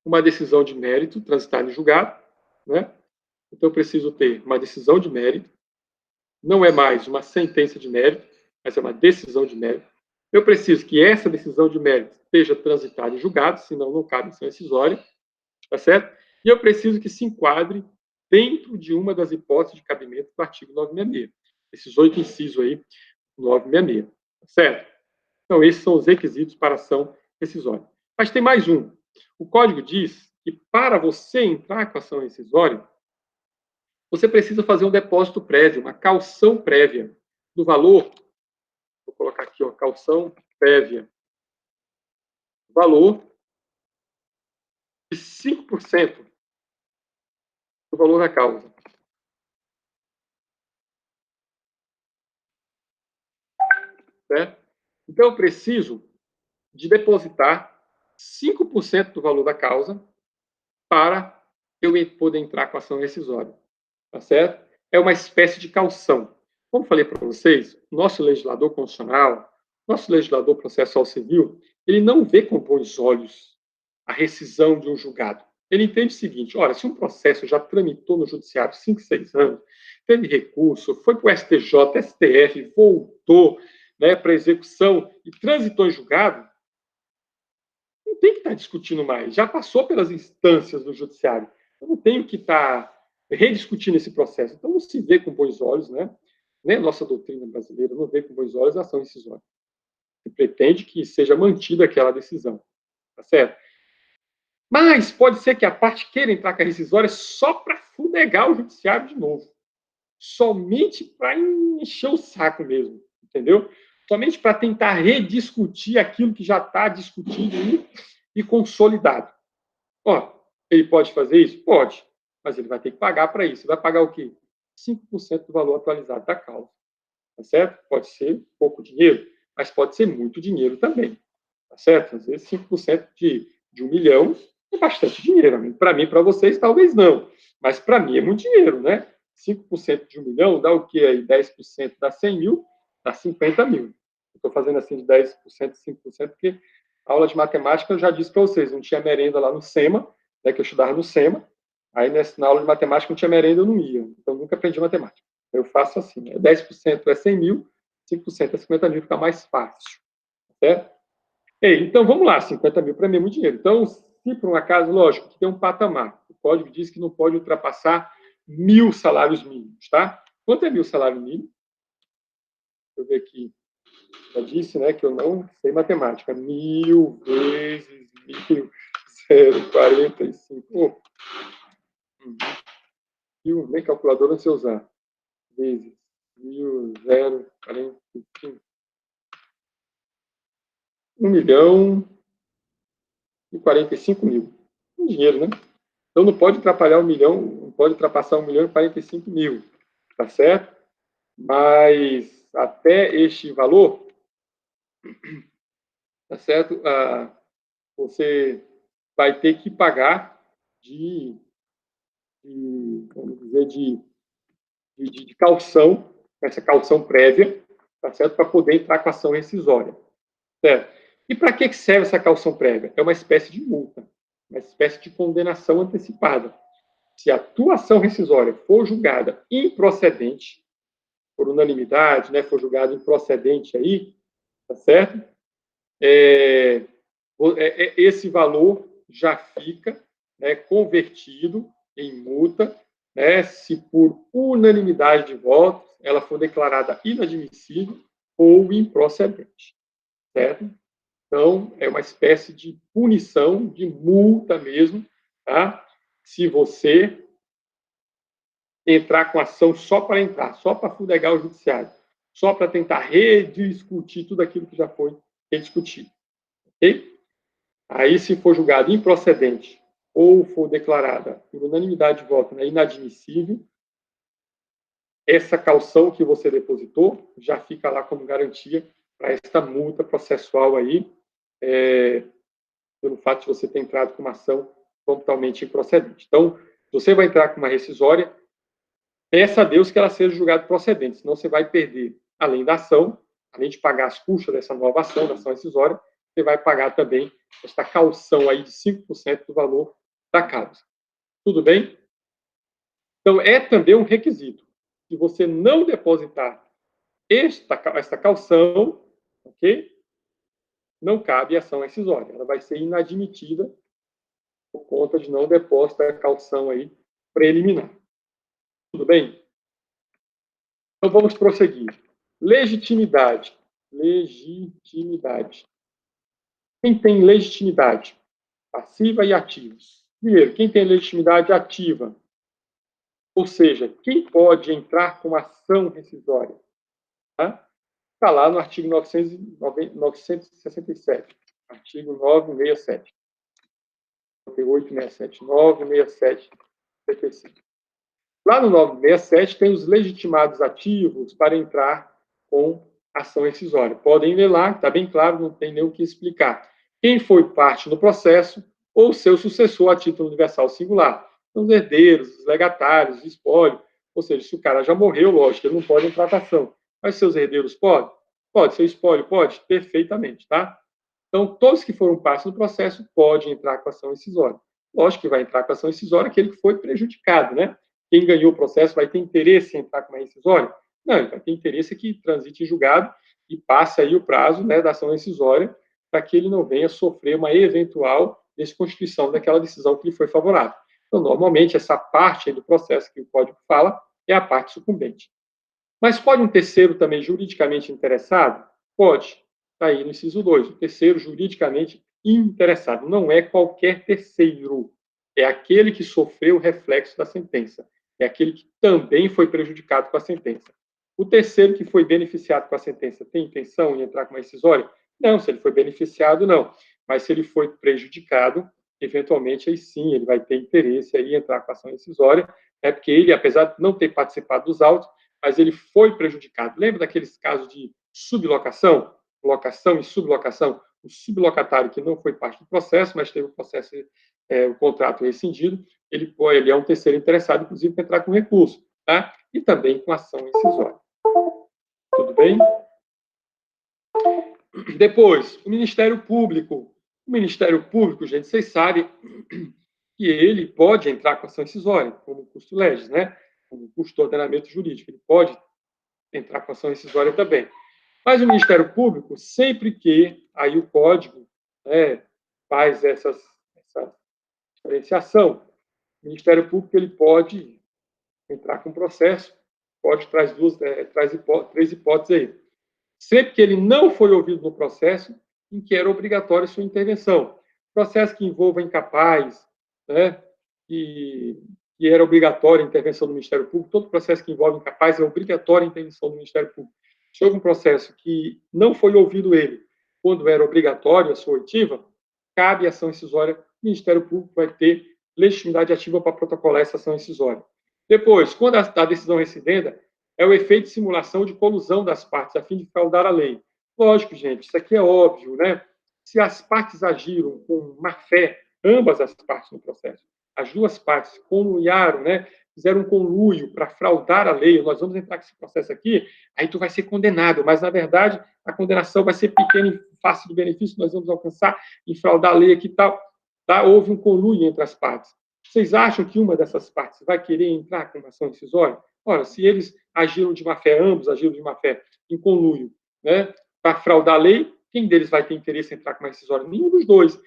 uma decisão de mérito transitada em julgado, né? Então, eu preciso ter uma decisão de mérito, não é mais uma sentença de mérito, mas é uma decisão de mérito. Eu preciso que essa decisão de mérito esteja transitada em julgado, senão não cabe ação rescisória, tá certo? E eu preciso que se enquadre dentro de uma das hipóteses de cabimento do artigo 966. Esses 8 incisos aí, 966, tá certo? Então, esses são os requisitos para ação rescisória. Mas tem mais um. O código diz que para você entrar com a ação rescisória, você precisa fazer um depósito prévio, uma caução prévia do valor, vou colocar aqui, ó, caução prévia, valor de 5% do valor da causa. Certo? Então, eu preciso de depositar 5% do valor da causa para eu poder entrar com a ação rescisória. Tá certo? É uma espécie de caução. Como falei para vocês, nosso legislador constitucional, nosso legislador processual civil, ele não vê com bons olhos a rescisão de um julgado. Ele entende o seguinte: olha, se um processo já tramitou no judiciário 5, 6 anos, teve recurso, foi para o STJ, STF, voltou, né, para execução e transitou em julgado, não tem que estar discutindo mais. Já passou pelas instâncias do judiciário. Eu não tenho que estar rediscutindo esse processo. Então, não se vê com bons olhos, né? Nem a nossa doutrina brasileira não vê com bons olhos a ação rescisória. Se pretende que seja mantida aquela decisão. Tá certo? Mas pode ser que a parte queira entrar com a rescisória só para funegar o judiciário de novo. Somente para encher o saco mesmo. Entendeu? Somente para tentar rediscutir aquilo que já está discutido e consolidado. Ó, ele pode fazer isso? Pode, mas ele vai ter que pagar para isso. Vai pagar o quê? 5% do valor atualizado da causa. Tá certo? Pode ser pouco dinheiro, mas pode ser muito dinheiro também. Tá certo? Às vezes 5% de 1 milhão é bastante dinheiro. Para mim, para vocês, talvez não. Mas para mim é muito dinheiro, né? 5% de 1 milhão dá o quê aí? 10% dá 100 mil, dá 50 mil. Estou fazendo assim de 10%, 5%, porque a aula de matemática eu já disse para vocês, não tinha merenda lá no SEMA, né, que eu estudava no SEMA, aí na aula de matemática não tinha merenda, eu não ia, então eu nunca aprendi matemática. Eu faço assim, né, 10% é 100 mil, 5% é 50 mil, fica mais fácil, certo? Ei, então vamos lá, 50 mil para mim é muito dinheiro. Então, se por um acaso, lógico, que tem um patamar, o código diz que não pode ultrapassar 1.000 salários mínimos, tá? Quanto é 1.000 salário mínimo? Deixa eu ver aqui. Já disse, né, que eu não sei matemática. 1.000 vezes 1.000, 0,45. Oh, nem calculadora não sei usar. Vezes 1.000, 0,45. 1.045.000. Dinheiro, né? Então não pode atrapalhar 1 milhão, não pode ultrapassar 1.045.000, tá certo? Mas até este valor, tá certo? Você vai ter que pagar vamos dizer, de caução, essa caução prévia, tá certo? Para poder entrar com a ação rescisória. Certo? E para que serve essa caução prévia? É uma espécie de multa, uma espécie de condenação antecipada. Se a tua ação rescisória for julgada improcedente, por unanimidade, né, for julgada improcedente aí, tá certo? Esse valor já fica, né, convertido em multa, né, se por unanimidade de votos ela for declarada inadmissível ou improcedente, certo? Então, é uma espécie de punição, de multa mesmo, tá? Se você entrar com ação só para entrar, só para fudegar o judiciário, só para tentar rediscutir tudo aquilo que já foi rediscutido, ok? Aí, se for julgado improcedente ou for declarada por unanimidade de voto, né, inadmissível, essa caução que você depositou já fica lá como garantia para esta multa processual aí, pelo fato de você ter entrado com uma ação totalmente improcedente. Então, se você vai entrar com uma rescisória, peça a Deus que ela seja julgada procedente, senão você vai perder, além da ação, além de pagar as custas dessa nova ação, da ação rescisória, você vai pagar também esta caução aí de 5% do valor da causa. Tudo bem? Então, é também um requisito. Se você não depositar esta calção, ok? Não cabe ação rescisória. Ela vai ser inadmitida por conta de não depósito da calção aí preliminar. Tudo bem? Então, vamos prosseguir. Legitimidade. Legitimidade. Quem tem legitimidade? Passiva e ativa. Primeiro, quem tem legitimidade ativa? Ou seja, quem pode entrar com ação rescisória? Está lá no artigo 967. Artigo 967. 867, 967, 75. Lá no 967 tem os legitimados ativos para entrar com ação rescisória. Podem ler lá, está bem claro, não tem nem o que explicar. Quem foi parte no processo ou seu sucessor a título universal singular. Então, os herdeiros, os legatários, o espólio. Ou seja, se o cara já morreu, lógico, ele não pode entrar com ação. Mas seus herdeiros podem? Pode. Seu espólio pode? Perfeitamente, tá? Então, todos que foram parte do processo podem entrar com ação rescisória. Lógico que vai entrar com ação rescisória aquele que foi prejudicado, né? Quem ganhou o processo vai ter interesse em entrar com uma rescisória? Não, ele vai ter interesse que transite em julgado e passe aí o prazo, né, da ação rescisória para que ele não venha sofrer uma eventual desconstituição daquela decisão que lhe foi favorável. Então, normalmente, essa parte aí do processo que o Código fala é a parte sucumbente. Mas pode um terceiro também juridicamente interessado? Pode. Está aí no inciso 2. O terceiro juridicamente interessado. Não é qualquer terceiro. É aquele que sofreu o reflexo da sentença. É aquele que também foi prejudicado com a sentença. O terceiro que foi beneficiado com a sentença tem intenção em entrar com uma rescisória? Não, se ele foi beneficiado, não. Mas se ele foi prejudicado, eventualmente, aí sim, ele vai ter interesse aí em entrar com a ação rescisória, porque ele, apesar de não ter participado dos autos, mas ele foi prejudicado. Lembra daqueles casos de sublocação? Locação e sublocação? O sublocatário que não foi parte do processo, mas teve o processo, o contrato rescindido, ele é um terceiro interessado, inclusive, para entrar com recurso, tá? E também com ação rescisória. Tudo bem? Depois, o Ministério Público. O Ministério Público, gente, vocês sabem que ele pode entrar com ação rescisória, como custo legis, né? Como custo do ordenamento jurídico. Ele pode entrar com ação rescisória também. Mas o Ministério Público, sempre que aí o Código, né, faz essa diferenciação, o Ministério Público ele pode entrar com processo, traz três hipóteses aí. Sempre que ele não foi ouvido no processo em que era obrigatória sua intervenção. Processo que envolva incapaz, né, e era obrigatória a intervenção do Ministério Público, todo processo que envolve incapaz é obrigatória a intervenção do Ministério Público. Se houve um processo que não foi ouvido ele quando era obrigatório a sua oitiva, cabe a ação rescisória, o Ministério Público vai ter legitimidade ativa para protocolar essa ação rescisória. Depois, quando a decisão recidenda, é o efeito de simulação de colusão das partes, a fim de fraudar a lei. Lógico, gente, isso aqui é óbvio, né? Se as partes agiram com má-fé, ambas as partes no processo, as duas partes conluiaram, né? Fizeram um conluio para fraudar a lei, nós vamos entrar com esse processo aqui, aí tu vai ser condenado, mas, na verdade, a condenação vai ser pequena em face do benefício que nós vamos alcançar em fraudar a lei aqui e tal. Tá? Houve um conluio entre as partes. Vocês acham que uma dessas partes vai querer entrar com uma ação rescisória? Ora, se eles agiram de má-fé, ambos agiram de má-fé, em conluio, né, para fraudar a lei, quem deles vai ter interesse em entrar com uma rescisória? Nenhum dos dois.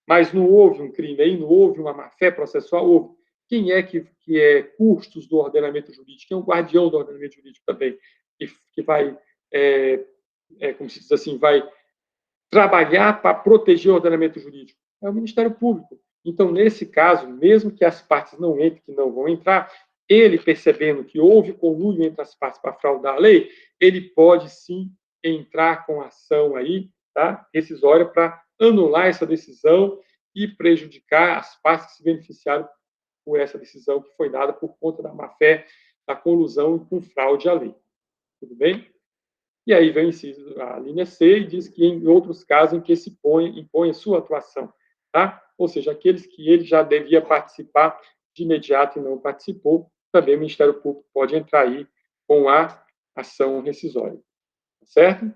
Mas não houve um crime aí, não houve uma má-fé processual, houve. Quem é que é custos do ordenamento jurídico? Quem é o guardião do ordenamento jurídico também? Que vai, como se diz assim, vai trabalhar para proteger o ordenamento jurídico? É o Ministério Público. Então, nesse caso, mesmo que as partes não entrem, que não vão entrar, ele percebendo que houve conluio entre as partes para fraudar a lei, ele pode sim entrar com ação aí, tá? Rescisória, para anular essa decisão e prejudicar as partes que se beneficiaram por essa decisão que foi dada por conta da má-fé, da colusão e com fraude à lei. Tudo bem? E aí vem a linha C e diz que em outros casos em que se impõe a sua atuação, tá? Ou seja, aqueles que ele já devia participar de imediato e não participou, também o Ministério Público pode entrar aí com a ação rescisória. Certo?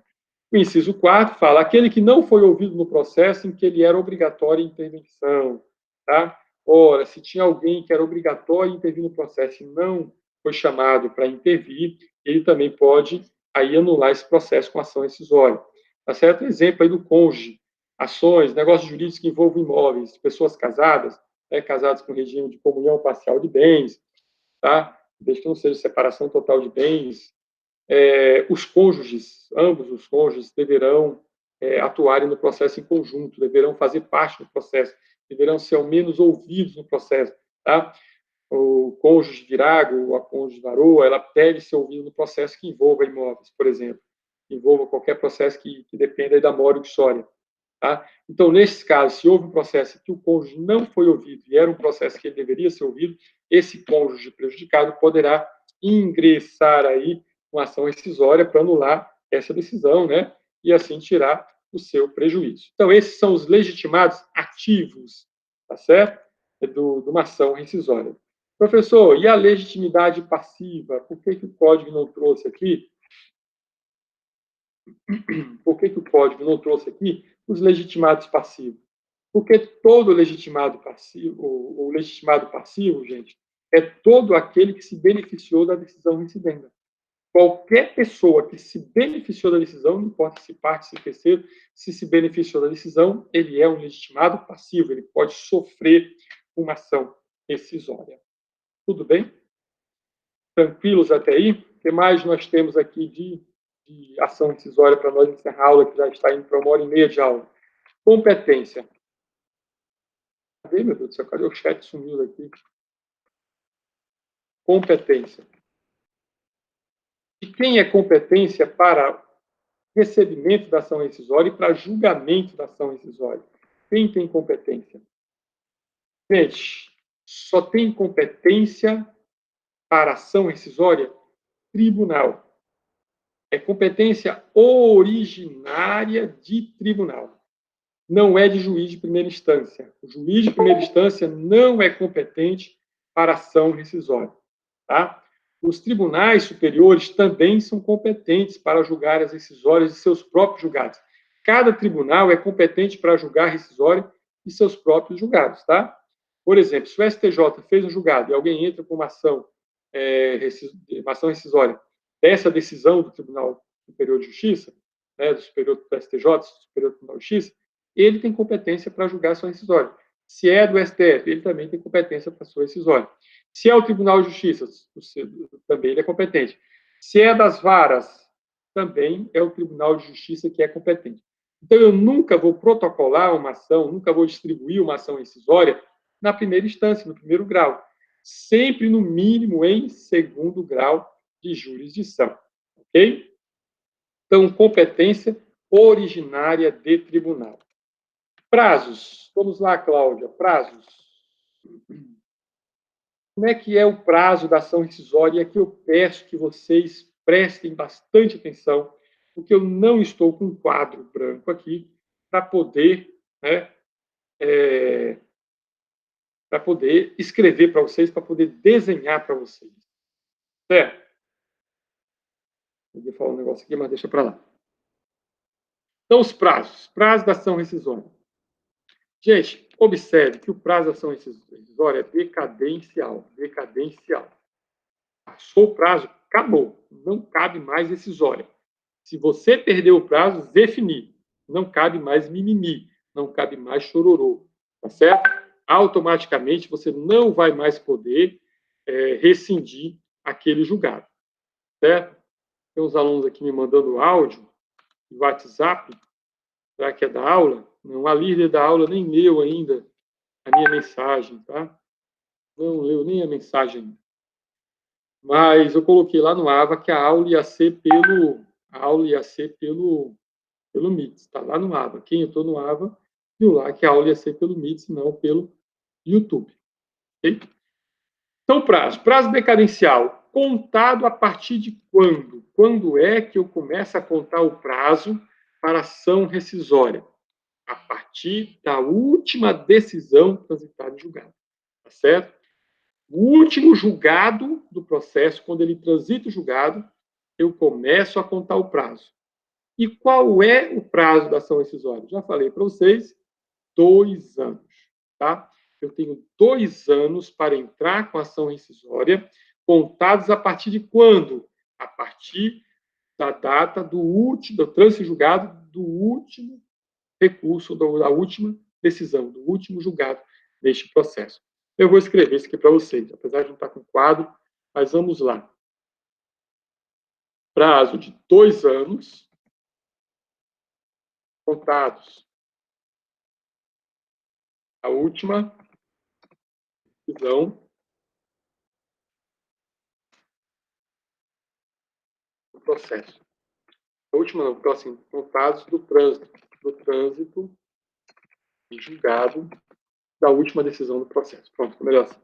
O inciso 4 fala aquele que não foi ouvido no processo em que ele era obrigatório a intervenção. Tá? Ora, se tinha alguém que era obrigatório a intervir no processo e não foi chamado para intervir, ele também pode aí anular esse processo com ação rescisória. Tá certo? Exemplo aí do cônjuge, ações, negócios jurídicos que envolvem imóveis, pessoas casadas, casadas com regime de comunhão parcial de bens, tá? Desde que não seja separação total de bens. Os cônjuges, ambos os cônjuges, deverão atuarem no processo em conjunto, deverão fazer parte do processo, deverão ser ao menos ouvidos no processo, tá? O cônjuge virago, a cônjuge varoa, ela deve ser ouvida no processo que envolva imóveis, por exemplo, que envolva qualquer processo que dependa da mora história, tá? Então, nesses casos, se houve um processo que o cônjuge não foi ouvido e era um processo que ele deveria ser ouvido, esse cônjuge prejudicado poderá ingressar aí uma ação rescisória para anular essa decisão, né? E assim tirar o seu prejuízo. Então, esses são os legitimados ativos, tá certo? De uma ação rescisória. Professor, e a legitimidade passiva? Por que o código não trouxe aqui? Por que o código não trouxe aqui os legitimados passivos? Porque todo legitimado passivo, o legitimado passivo, gente, é todo aquele que se beneficiou da decisão incidente. Qualquer pessoa que se beneficiou da decisão, não importa se parte, se terceiro, se beneficiou da decisão, ele é um legitimado passivo, ele pode sofrer uma ação rescisória. Tudo bem? Tranquilos até aí? O que mais nós temos aqui de ação rescisória para nós encerrar a aula, que já está indo para 1h30 de aula? Competência. Cadê, meu Deus do céu? Cadê o chat? Sumiu daqui. Competência. E quem é competência para recebimento da ação rescisória e para julgamento da ação rescisória? Quem tem competência? Gente, só tem competência para ação rescisória tribunal. É competência originária de tribunal. Não é de juiz de primeira instância. O juiz de primeira instância não é competente para ação rescisória. Tá? Os tribunais superiores também são competentes para julgar as rescisórias de seus próprios julgados. Cada tribunal é competente para julgar a rescisória de seus próprios julgados. Tá? Por exemplo, se o STJ fez um julgado e alguém entra com uma ação rescisória dessa decisão do Tribunal Superior de Justiça, né, do Superior do STJ, do Superior Tribunal de Justiça, ele tem competência para julgar a ação rescisória. Se é do STF, ele também tem competência para a sua rescisória. Se é o Tribunal de Justiça, também ele é competente. Se é das varas, também é o Tribunal de Justiça que é competente. Então, eu nunca vou protocolar uma ação, nunca vou distribuir uma ação rescisória na primeira instância, no primeiro grau. Sempre, no mínimo, em segundo grau de jurisdição. Ok? Então, competência originária de tribunal. Prazos. Vamos lá, Cláudia. Prazos. Como é que é o prazo da ação rescisória? E aqui eu peço que vocês prestem bastante atenção, porque eu não estou com um quadro branco aqui para poder, para poder escrever para vocês, para poder desenhar para vocês. Certo? Eu vou falar um negócio aqui, mas deixa para lá. Então, os prazos. Prazo da ação rescisória. Gente, observe que o prazo da ação rescisória é decadencial. Decadencial. Passou o prazo, acabou. Não cabe mais rescisória. Se você perdeu o prazo, definir. Não cabe mais mimimi. Não cabe mais chororô. Tá certo? Automaticamente, você não vai mais poder rescindir aquele julgado. Certo? Tem uns alunos aqui me mandando áudio no WhatsApp. Será que é da aula? Não, a líder da aula nem leu ainda a minha mensagem, tá? Não leu nem a mensagem. Mas eu coloquei lá no AVA que a aula ia ser pelo MITS, está lá no AVA. Quem entrou no AVA viu lá que a aula ia ser pelo MITS, não pelo YouTube. Okay? Então, prazo decadencial, contado a partir de quando? Quando é que eu começo a contar o prazo para ação rescisória? A partir da última decisão transitada em julgado. Tá certo? O último julgado do processo, quando ele transita o julgado, eu começo a contar o prazo. E qual é o prazo da ação rescisória? Já falei para vocês, 2 anos. Tá? Eu tenho 2 anos para entrar com a ação rescisória contados a partir de quando? A partir da data do trânsito julgado do último recurso, da última decisão, do último julgado deste processo. Eu vou escrever isso aqui para vocês, apesar de não estar com quadro, mas vamos lá. Prazo de 2 anos, contados a última decisão do processo. A última não, então assim, contados do trânsito julgado da última decisão do processo. Pronto, ficou melhor assim.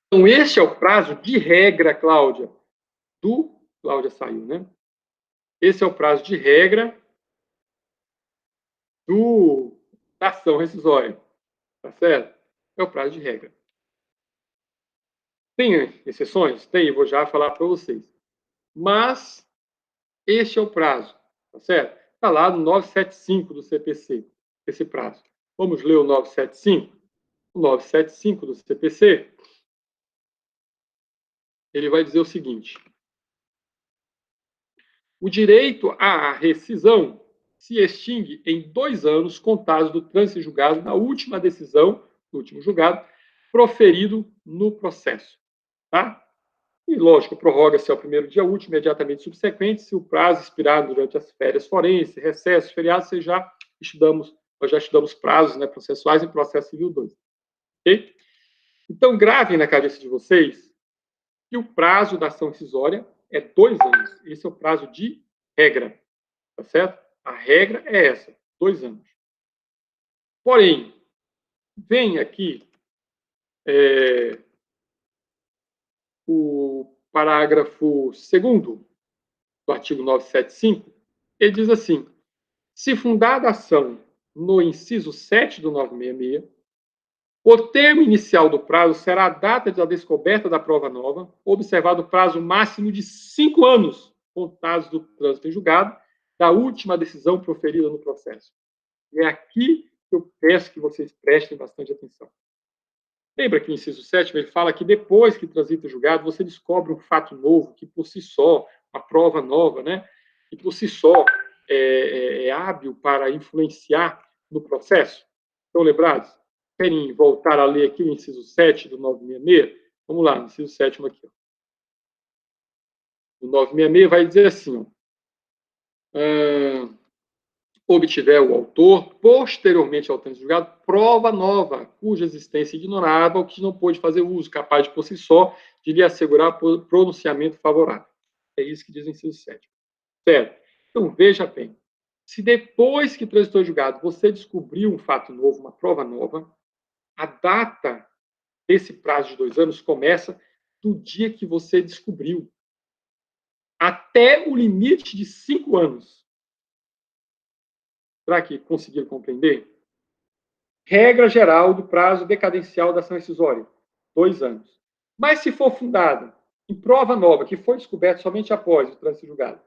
Então, este é o prazo de regra, Cláudia, Cláudia saiu, né? Esse é o prazo de regra da ação rescisória. Tá certo? É o prazo de regra. Tem exceções? Tem, eu vou já falar para vocês. Mas este é o prazo, tá certo? Está lá no 975 do CPC, esse prazo. Vamos ler o 975? O 975 do CPC, ele vai dizer o seguinte: o direito à rescisão se extingue em 2 anos contados do trânsito julgado da última decisão, do último julgado, proferido no processo. Tá? E, lógico, prorroga-se ao primeiro dia útil, imediatamente subsequente, se o prazo expirar durante as férias forenses, recesso, feriado, nós já estudamos prazos, né, processuais em processo civil 2. Ok? Então, gravem na cabeça de vocês que o prazo da ação rescisória é 2 anos. Esse é o prazo de regra. Tá certo? A regra é essa, 2 anos. Porém, vem aqui o parágrafo 2º do artigo 975, ele diz assim: se fundada a ação no inciso 7 do 966, o termo inicial do prazo será a data da descoberta da prova nova, observado o prazo máximo de 5 anos, contados do trânsito em julgado, da última decisão proferida no processo. E é aqui que eu peço que vocês prestem bastante atenção. Lembra que o inciso 7 ele fala que depois que transita o julgado, você descobre um fato novo, que por si só, uma prova nova, né, que por si só é hábil para influenciar no processo? Estão lembrados? Querem voltar a ler aqui o inciso 7 do 966? Vamos lá, inciso 7 aqui. Ó. O 966 vai dizer assim, ó, obtiver o autor, posteriormente ao trânsito julgado, prova nova, cuja existência ignorava ou que não pôde fazer uso, capaz de por si só de lhe assegurar pronunciamento favorável. É isso que diz o inciso 7. Certo? Então, veja bem, se depois que transitou julgado você descobriu um fato novo, uma prova nova, a data desse prazo de 2 anos começa do dia que você descobriu, até o limite de 5 anos. Será que conseguiram compreender? Regra geral do prazo decadencial da ação rescisória, 2 anos. Mas se for fundada em prova nova, que foi descoberta somente após o trânsito julgado,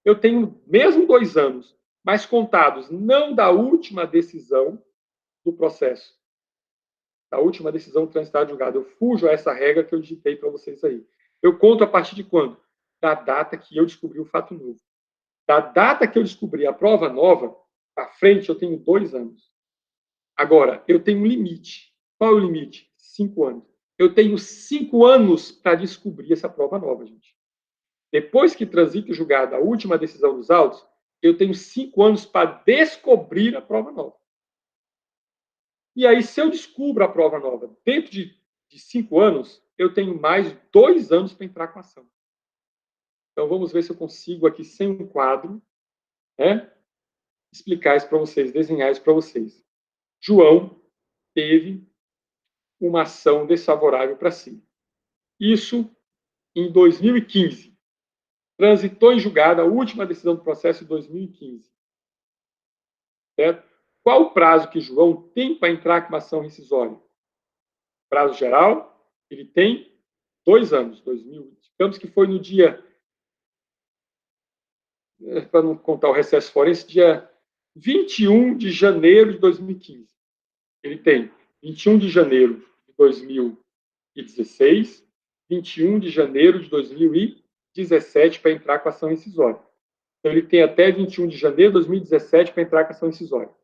eu tenho mesmo 2 anos, mas contados não da última decisão do processo, da última decisão transitada julgada. Eu fujo a essa regra que eu digitei para vocês aí. Eu conto a partir de quando? Da data que eu descobri o fato novo. Da data que eu descobri a prova nova, à frente eu tenho 2 anos. Agora, eu tenho um limite. Qual é o limite? 5 anos. Eu tenho 5 anos para descobrir essa prova nova, gente. Depois que transita o julgado a última decisão dos autos, eu tenho 5 anos para descobrir a prova nova. E aí, se eu descubro a prova nova dentro de 5 anos, eu tenho mais 2 anos para entrar com a ação. Então, vamos ver se eu consigo aqui, sem um quadro, né, explicar isso para vocês, desenhar isso para vocês. João teve uma ação desfavorável para si. Isso em 2015. Transitou em julgado a última decisão do processo em 2015. Certo? Qual o prazo que João tem para entrar com uma ação rescisória? Prazo geral, ele tem 2 anos. 2000. Digamos que foi no dia, para não contar o recesso forense, dia 21 de janeiro de 2015. Ele tem 21 de janeiro de 2016, 21 de janeiro de 2017 para entrar com a ação rescisória. Então, ele tem até 21 de janeiro de 2017 para entrar com a ação rescisória.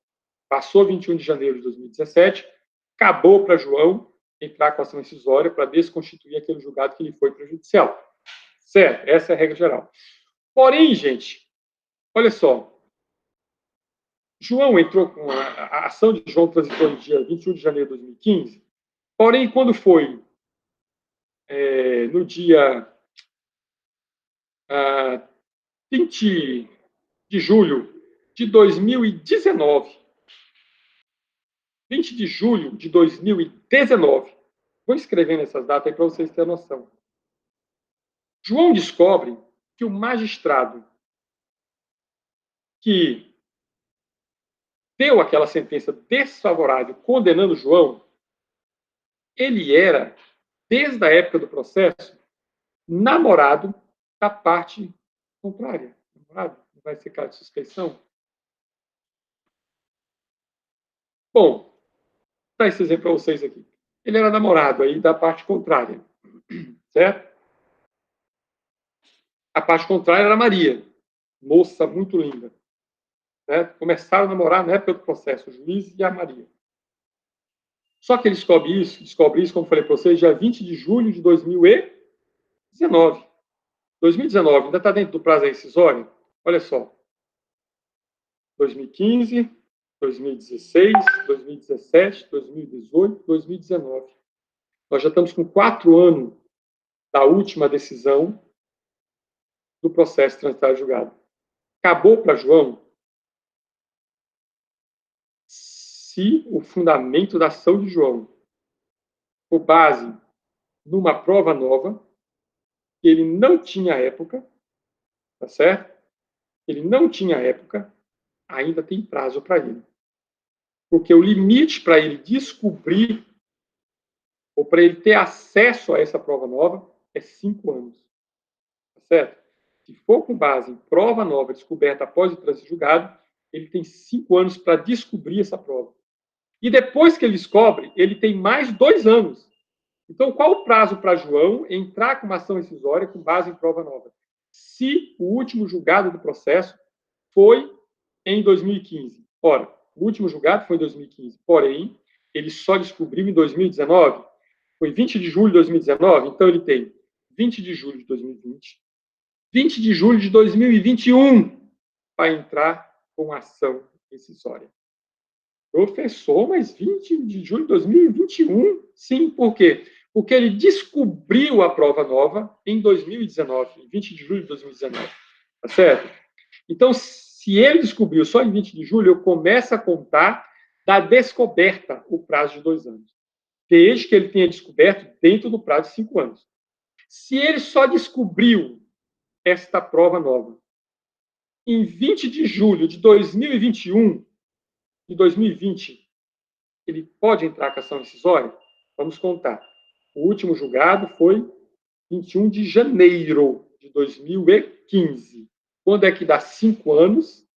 Passou 21 de janeiro de 2017, acabou para João entrar com a ação rescisória para desconstituir aquele julgado que lhe foi prejudicial. Certo? Essa é a regra geral. Porém, gente, olha só. João entrou com a ação de João transitou no dia 21 de janeiro de 2015. Porém, quando foi no dia 20 de julho de 2019, 20 de julho de 2019, vou escrevendo essas datas aí para vocês terem noção. João descobre que o magistrado que deu aquela sentença desfavorável condenando João, ele era, desde a época do processo, namorado da parte contrária. Namorado? Não vai ser caso de suspeição? Bom, vou dar esse exemplo para vocês aqui. Ele era namorado aí da parte contrária, certo? A parte contrária era Maria, moça muito linda. Certo? Começaram a namorar na época do processo, o juiz e a Maria. Só que ele descobre isso, como falei para vocês, dia 20 de julho de 2019. 2019, ainda está dentro do prazo rescisório? Olha só. 2015, 2016, 2017, 2018, 2019. Nós já estamos com 4 anos da última decisão do processo transitário julgado. Acabou para João se o fundamento da ação de João for base numa prova nova, que ele não tinha época, tá certo? Ele não tinha época, ainda tem prazo para ele. Porque o limite para ele descobrir ou para ele ter acesso a essa prova nova é 5 anos. Tá certo? Se for com base em prova nova descoberta após o trânsito julgado, ele tem 5 anos para descobrir essa prova. E depois que ele descobre, ele tem mais 2 anos. Então, qual o prazo para João entrar com uma ação rescisória com base em prova nova? Se o último julgado do processo foi em 2015. Ora, o último julgado foi em 2015. Porém, ele só descobriu em 2019. Foi 20 de julho de 2019. Então, ele tem 20 de julho de 2020, 20 de julho de 2021 para entrar com ação rescisória. Professor, mas 20 de julho de 2021? Sim, por quê? Porque ele descobriu a prova nova em 2019, 20 de julho de 2019. Tá certo? Então, se ele descobriu só em 20 de julho, eu começo a contar da descoberta o prazo de 2 anos. Desde que ele tenha descoberto dentro do prazo de 5 anos. Se ele só descobriu esta prova nova em 20 de julho de 2021, de 2020, ele pode entrar com ação rescisória? Vamos contar. O último julgado foi 21 de janeiro de 2015. Quando é que dá 5 anos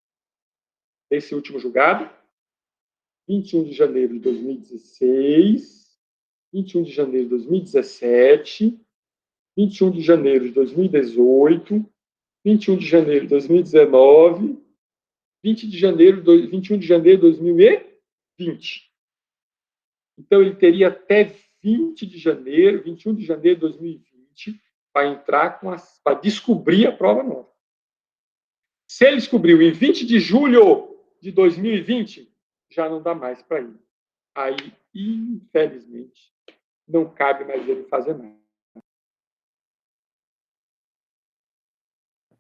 desse último julgado? 21 de janeiro de 2016, 21 de janeiro de 2017, 21 de janeiro de 2018, 21 de janeiro de 2019, 21 de janeiro de 2020. Então, ele teria até 20 de janeiro, 21 de janeiro de 2020, para entrar para descobrir a prova nova. Se ele descobriu em 20 de julho de 2020, já não dá mais para ir. Aí, infelizmente, não cabe mais ele fazer nada.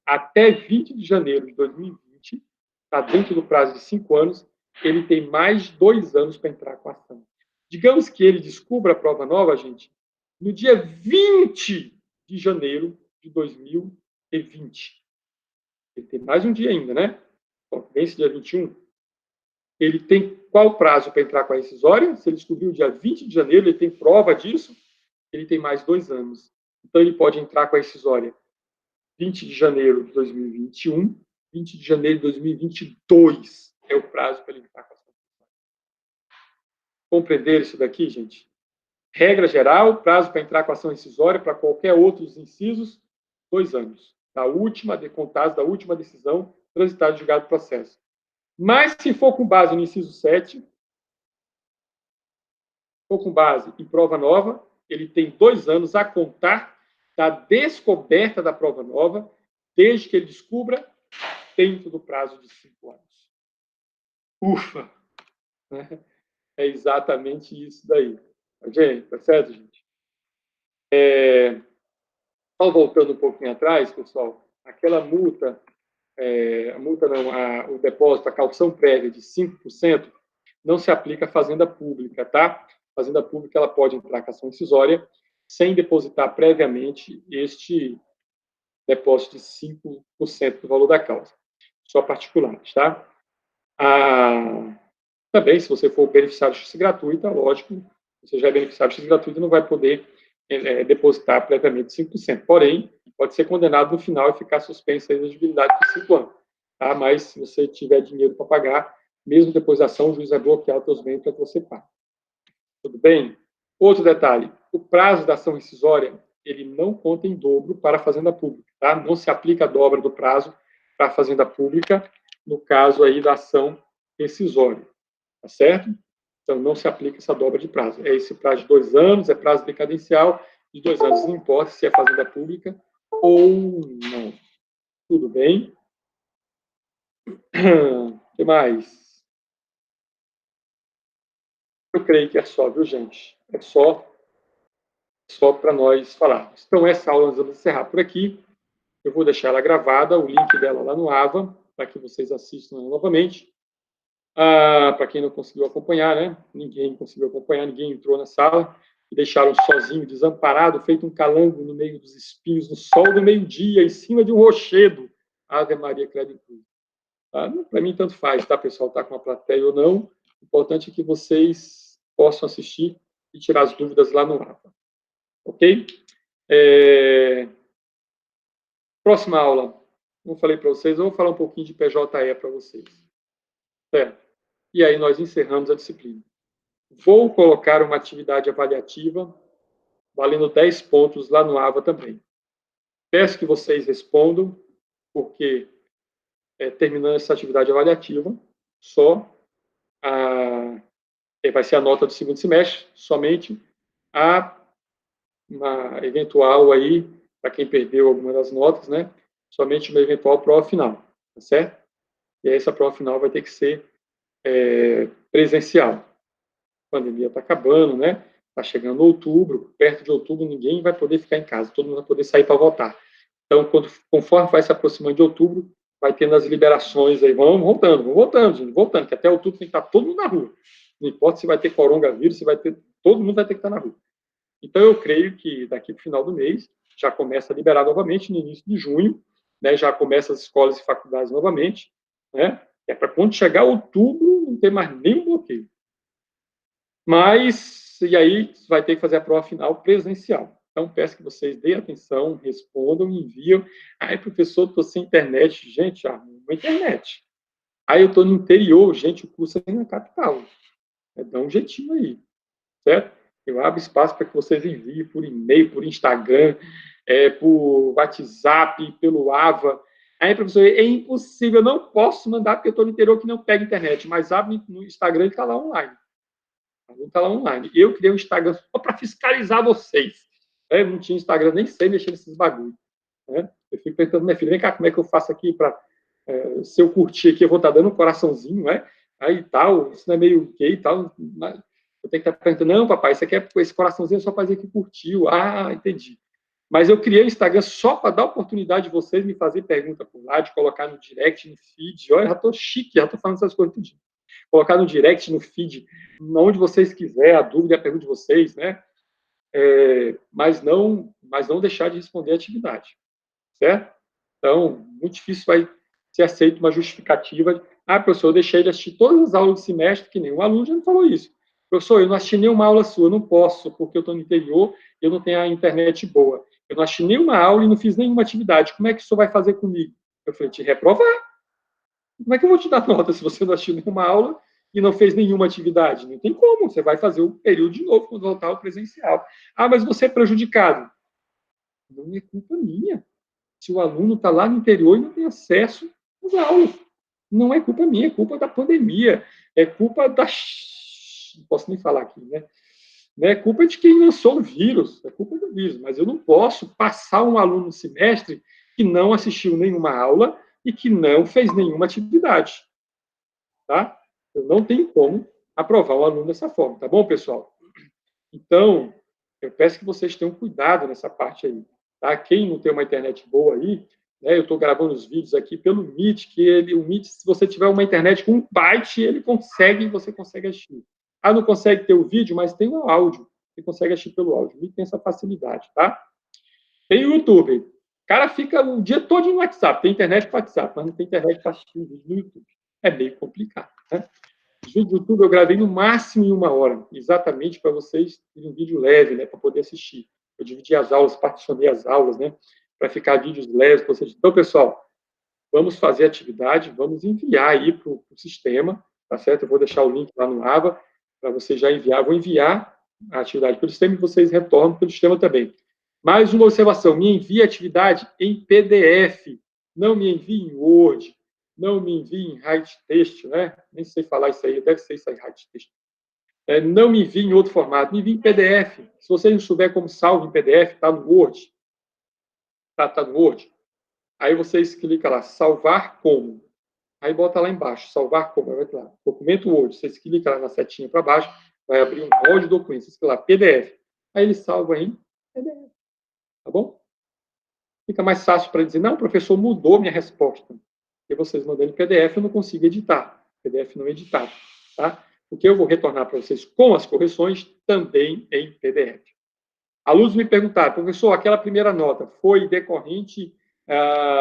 Até 20 de janeiro de 2020, está dentro do prazo de 5 anos, ele tem mais 2 anos para entrar com a ação. Digamos que ele descubra a prova nova, gente, no dia 20 de janeiro de 2020. Ele tem mais um dia ainda, né? Vence dia 21. Ele tem qual prazo para entrar com a rescisória? Se ele descobriu dia 20 de janeiro, ele tem prova disso, ele tem mais 2 anos. Então, ele pode entrar com a rescisória 20 de janeiro de 2021, 20 de janeiro de 2022 é o prazo para ele entrar com a rescisória. Compreenderam isso daqui, gente? Regra geral, prazo para entrar com ação rescisória para qualquer outro dos incisos, 2 anos. Contados da última decisão transitada de julgado do processo. Mas, se for com base no inciso 7, for com base em prova nova, ele tem 2 anos a contar da descoberta da prova nova, desde que ele descubra, dentro do prazo de 5 anos. Ufa! É exatamente isso daí. Tá certo, gente? Só voltando um pouquinho atrás, pessoal, aquela multa, o depósito, a caução prévia de 5%, não se aplica à fazenda pública, tá? A fazenda pública ela pode entrar com ação rescisória sem depositar previamente este depósito de 5% do valor da causa. Só particulares, tá? Também, se você for beneficiário de justiça gratuita, lógico, você já é beneficiário de justiça gratuita, não vai poder depositar previamente 5%. Porém, pode ser condenado no final e ficar suspensa a elegibilidade por 5 anos. Tá? Mas, se você tiver dinheiro para pagar, mesmo depois da ação, o juiz vai bloquear os seus bens para que você pague. Tudo bem? Outro detalhe, o prazo da ação rescisória, ele não conta em dobro para a fazenda pública. Tá? Não se aplica a dobra do prazo para a fazenda pública, no caso aí da ação rescisória. Tá certo? Então, não se aplica essa dobra de prazo. É esse prazo de 2 anos, é prazo decadencial, de 2 anos, não importa se é fazenda pública ou não. Tudo bem? O que mais? Eu creio que é só, viu, gente? É só para nós falarmos. Então, essa aula nós vamos encerrar por aqui. Eu vou deixar ela gravada, o link dela lá no AVA, para que vocês assistam novamente. Para quem não conseguiu acompanhar, né? Ninguém conseguiu acompanhar, ninguém entrou na sala, e deixaram sozinho, desamparado, feito um calango no meio dos espinhos, no sol do meio-dia, em cima de um rochedo. Ave Maria, credo em cruz. Tá? Para mim, tanto faz, tá, pessoal? Tá com uma plateia ou não. O importante é que vocês possam assistir e tirar as dúvidas lá no mapa. Ok? Próxima aula, como eu falei para vocês, eu vou falar um pouquinho de PJE para vocês. Certo? E aí nós encerramos a disciplina. Vou colocar uma atividade avaliativa valendo 10 pontos lá no AVA também. Peço que vocês respondam, porque terminando essa atividade avaliativa, vai ser a nota do segundo semestre, somente uma eventual aí, para quem perdeu alguma das notas, né? Somente uma eventual prova final, tá certo? E aí essa prova final vai ter que ser presencial. A pandemia está acabando, né? Está chegando outubro, perto de outubro ninguém vai poder ficar em casa, todo mundo vai poder sair para votar. Então, conforme vai se aproximando de outubro, vai tendo as liberações aí, vamos voltando, que até outubro tem que estar todo mundo na rua. Não importa se vai ter coronavírus, se vai ter, todo mundo vai ter que estar na rua. Então, eu creio que daqui para o final do mês já começa a liberar novamente, no início de junho, né, já começa as escolas e faculdades novamente, né, é para quando chegar outubro não ter mais nenhum bloqueio. Mas, e aí, vai ter que fazer a prova final presencial. Então, peço que vocês deem atenção, respondam, enviam. Aí, professor, estou sem internet. Gente, arruma a internet. Aí, eu estou no interior. Gente, o curso é na capital. Dá um jeitinho aí, certo? Eu abro espaço para que vocês enviem por e-mail, por Instagram, por WhatsApp, pelo AVA. Aí, professor, é impossível, eu não posso mandar porque eu estou no interior que não pega internet, mas abre no Instagram e está lá online. Está lá online. Eu criei um Instagram só para fiscalizar vocês. Eu não tinha Instagram, nem sei mexer nesses bagulhos. Né? Eu fico perguntando, minha filha, vem cá, como é que eu faço aqui para... se eu curtir aqui, eu vou estar dando um coraçãozinho, né? Aí tal, isso não é meio gay e tal. Mas eu tenho que estar perguntando, não, papai, isso aqui é esse coraçãozinho só para dizer que curtiu. Ah, entendi. Mas eu criei o Instagram só para dar a oportunidade de vocês me fazer pergunta por lá, de colocar no direct, no feed. Olha, já estou chique, já estou falando essas coisas tudinho. Colocar no direct, no feed, onde vocês quiserem, a dúvida e a pergunta de vocês, né? Mas não deixar de responder a atividade, certo? Então, muito difícil vai ser aceita uma justificativa. Professor, eu deixei de assistir todas as aulas do semestre, que nenhum aluno já me falou isso. Professor, eu não assisti nenhuma aula sua, eu não posso, porque eu estou no interior e eu não tenho a internet boa. Eu não assisti nenhuma aula e não fiz nenhuma atividade. Como é que o senhor vai fazer comigo? Eu falei, te reprovar. Como é que eu vou te dar nota se você não assistiu nenhuma aula e não fez nenhuma atividade? Não tem como, você vai fazer o período de novo quando voltar ao presencial. Ah, mas você é prejudicado. Não é culpa minha. Se o aluno está lá no interior e não tem acesso às aulas. Não é culpa minha, é culpa da pandemia, é culpa da... Não posso nem falar aqui, né? É culpa de quem lançou o vírus, é culpa do vírus, mas eu não posso passar um aluno no semestre que não assistiu nenhuma aula e que não fez nenhuma atividade, tá? Eu não tenho como aprovar o aluno dessa forma, tá bom, pessoal? Então, eu peço que vocês tenham cuidado nessa parte aí, tá? Quem não tem uma internet boa aí, né, eu estou gravando os vídeos aqui pelo Meet, o Meet, se você tiver uma internet com 1 byte, você consegue assistir. Ah, não consegue ter o vídeo, mas tem o áudio, você consegue assistir pelo áudio. O Meet tem essa facilidade, tá? Tem o YouTube. O cara fica o dia todo no WhatsApp, tem internet para WhatsApp, mas não tem internet para assistir um vídeo no YouTube. É meio complicado, né? Os vídeos do YouTube eu gravei no máximo em 1 hora, exatamente para vocês terem um vídeo leve, né, para poder assistir. Eu dividi as aulas, particionei as aulas, né, para ficar vídeos leves para vocês. Então, pessoal, vamos fazer atividade, vamos enviar aí para o sistema, tá certo? Eu vou deixar o link lá no Aba para você já enviar. Vou enviar a atividade pelo sistema e vocês retornam pelo sistema também. Mais uma observação: me envie a atividade em PDF, não me envie em Word, não me envie em Write Text, né? Nem sei falar isso aí, deve ser isso aí, Write Text. Não me envie em outro formato, me envie em PDF. Se você não souber como salvo em PDF, está no Word. Tá no Word. Aí vocês clicam lá, salvar como. Aí bota lá embaixo, salvar como. Vai lá, documento Word. Vocês clicam lá na setinha para baixo, vai abrir um rol de documentos. Vocês clicam lá, PDF. Aí ele salva em PDF. Tá bom? Fica mais fácil para dizer, não, o professor mudou minha resposta. Porque vocês mandando em PDF, eu não consigo editar. PDF não é editado. Tá? Porque eu vou retornar para vocês com as correções também em PDF. Alunos me perguntaram, professor, aquela primeira nota foi decorrente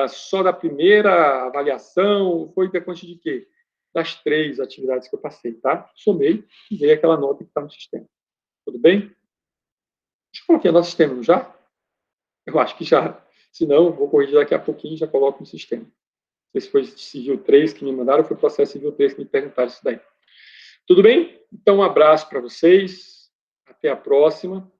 só da primeira avaliação? Foi decorrente de quê? Das 3 atividades que eu passei, tá? Somei e dei aquela nota que está no sistema. Tudo bem? Deixa eu colocar no sistema já? Eu acho que já. Se não, vou corrigir daqui a pouquinho e já coloco no sistema. Não sei se foi Civil 3 que me mandaram ou foi processo Civil 3 que me perguntaram isso daí. Tudo bem? Então, um abraço para vocês. Até a próxima.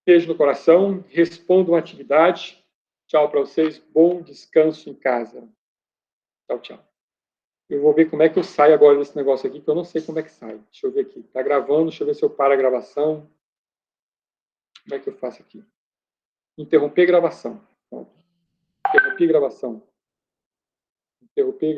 Beijo no coração. Respondam a atividade. Tchau para vocês. Bom descanso em casa. Tchau, tchau. Eu vou ver como é que eu saio agora desse negócio aqui, que eu não sei como é que sai. Deixa eu ver aqui. Está gravando, deixa eu ver se eu paro a gravação. Como é que eu faço aqui? Interromper gravação. Interromper gravação. Interromper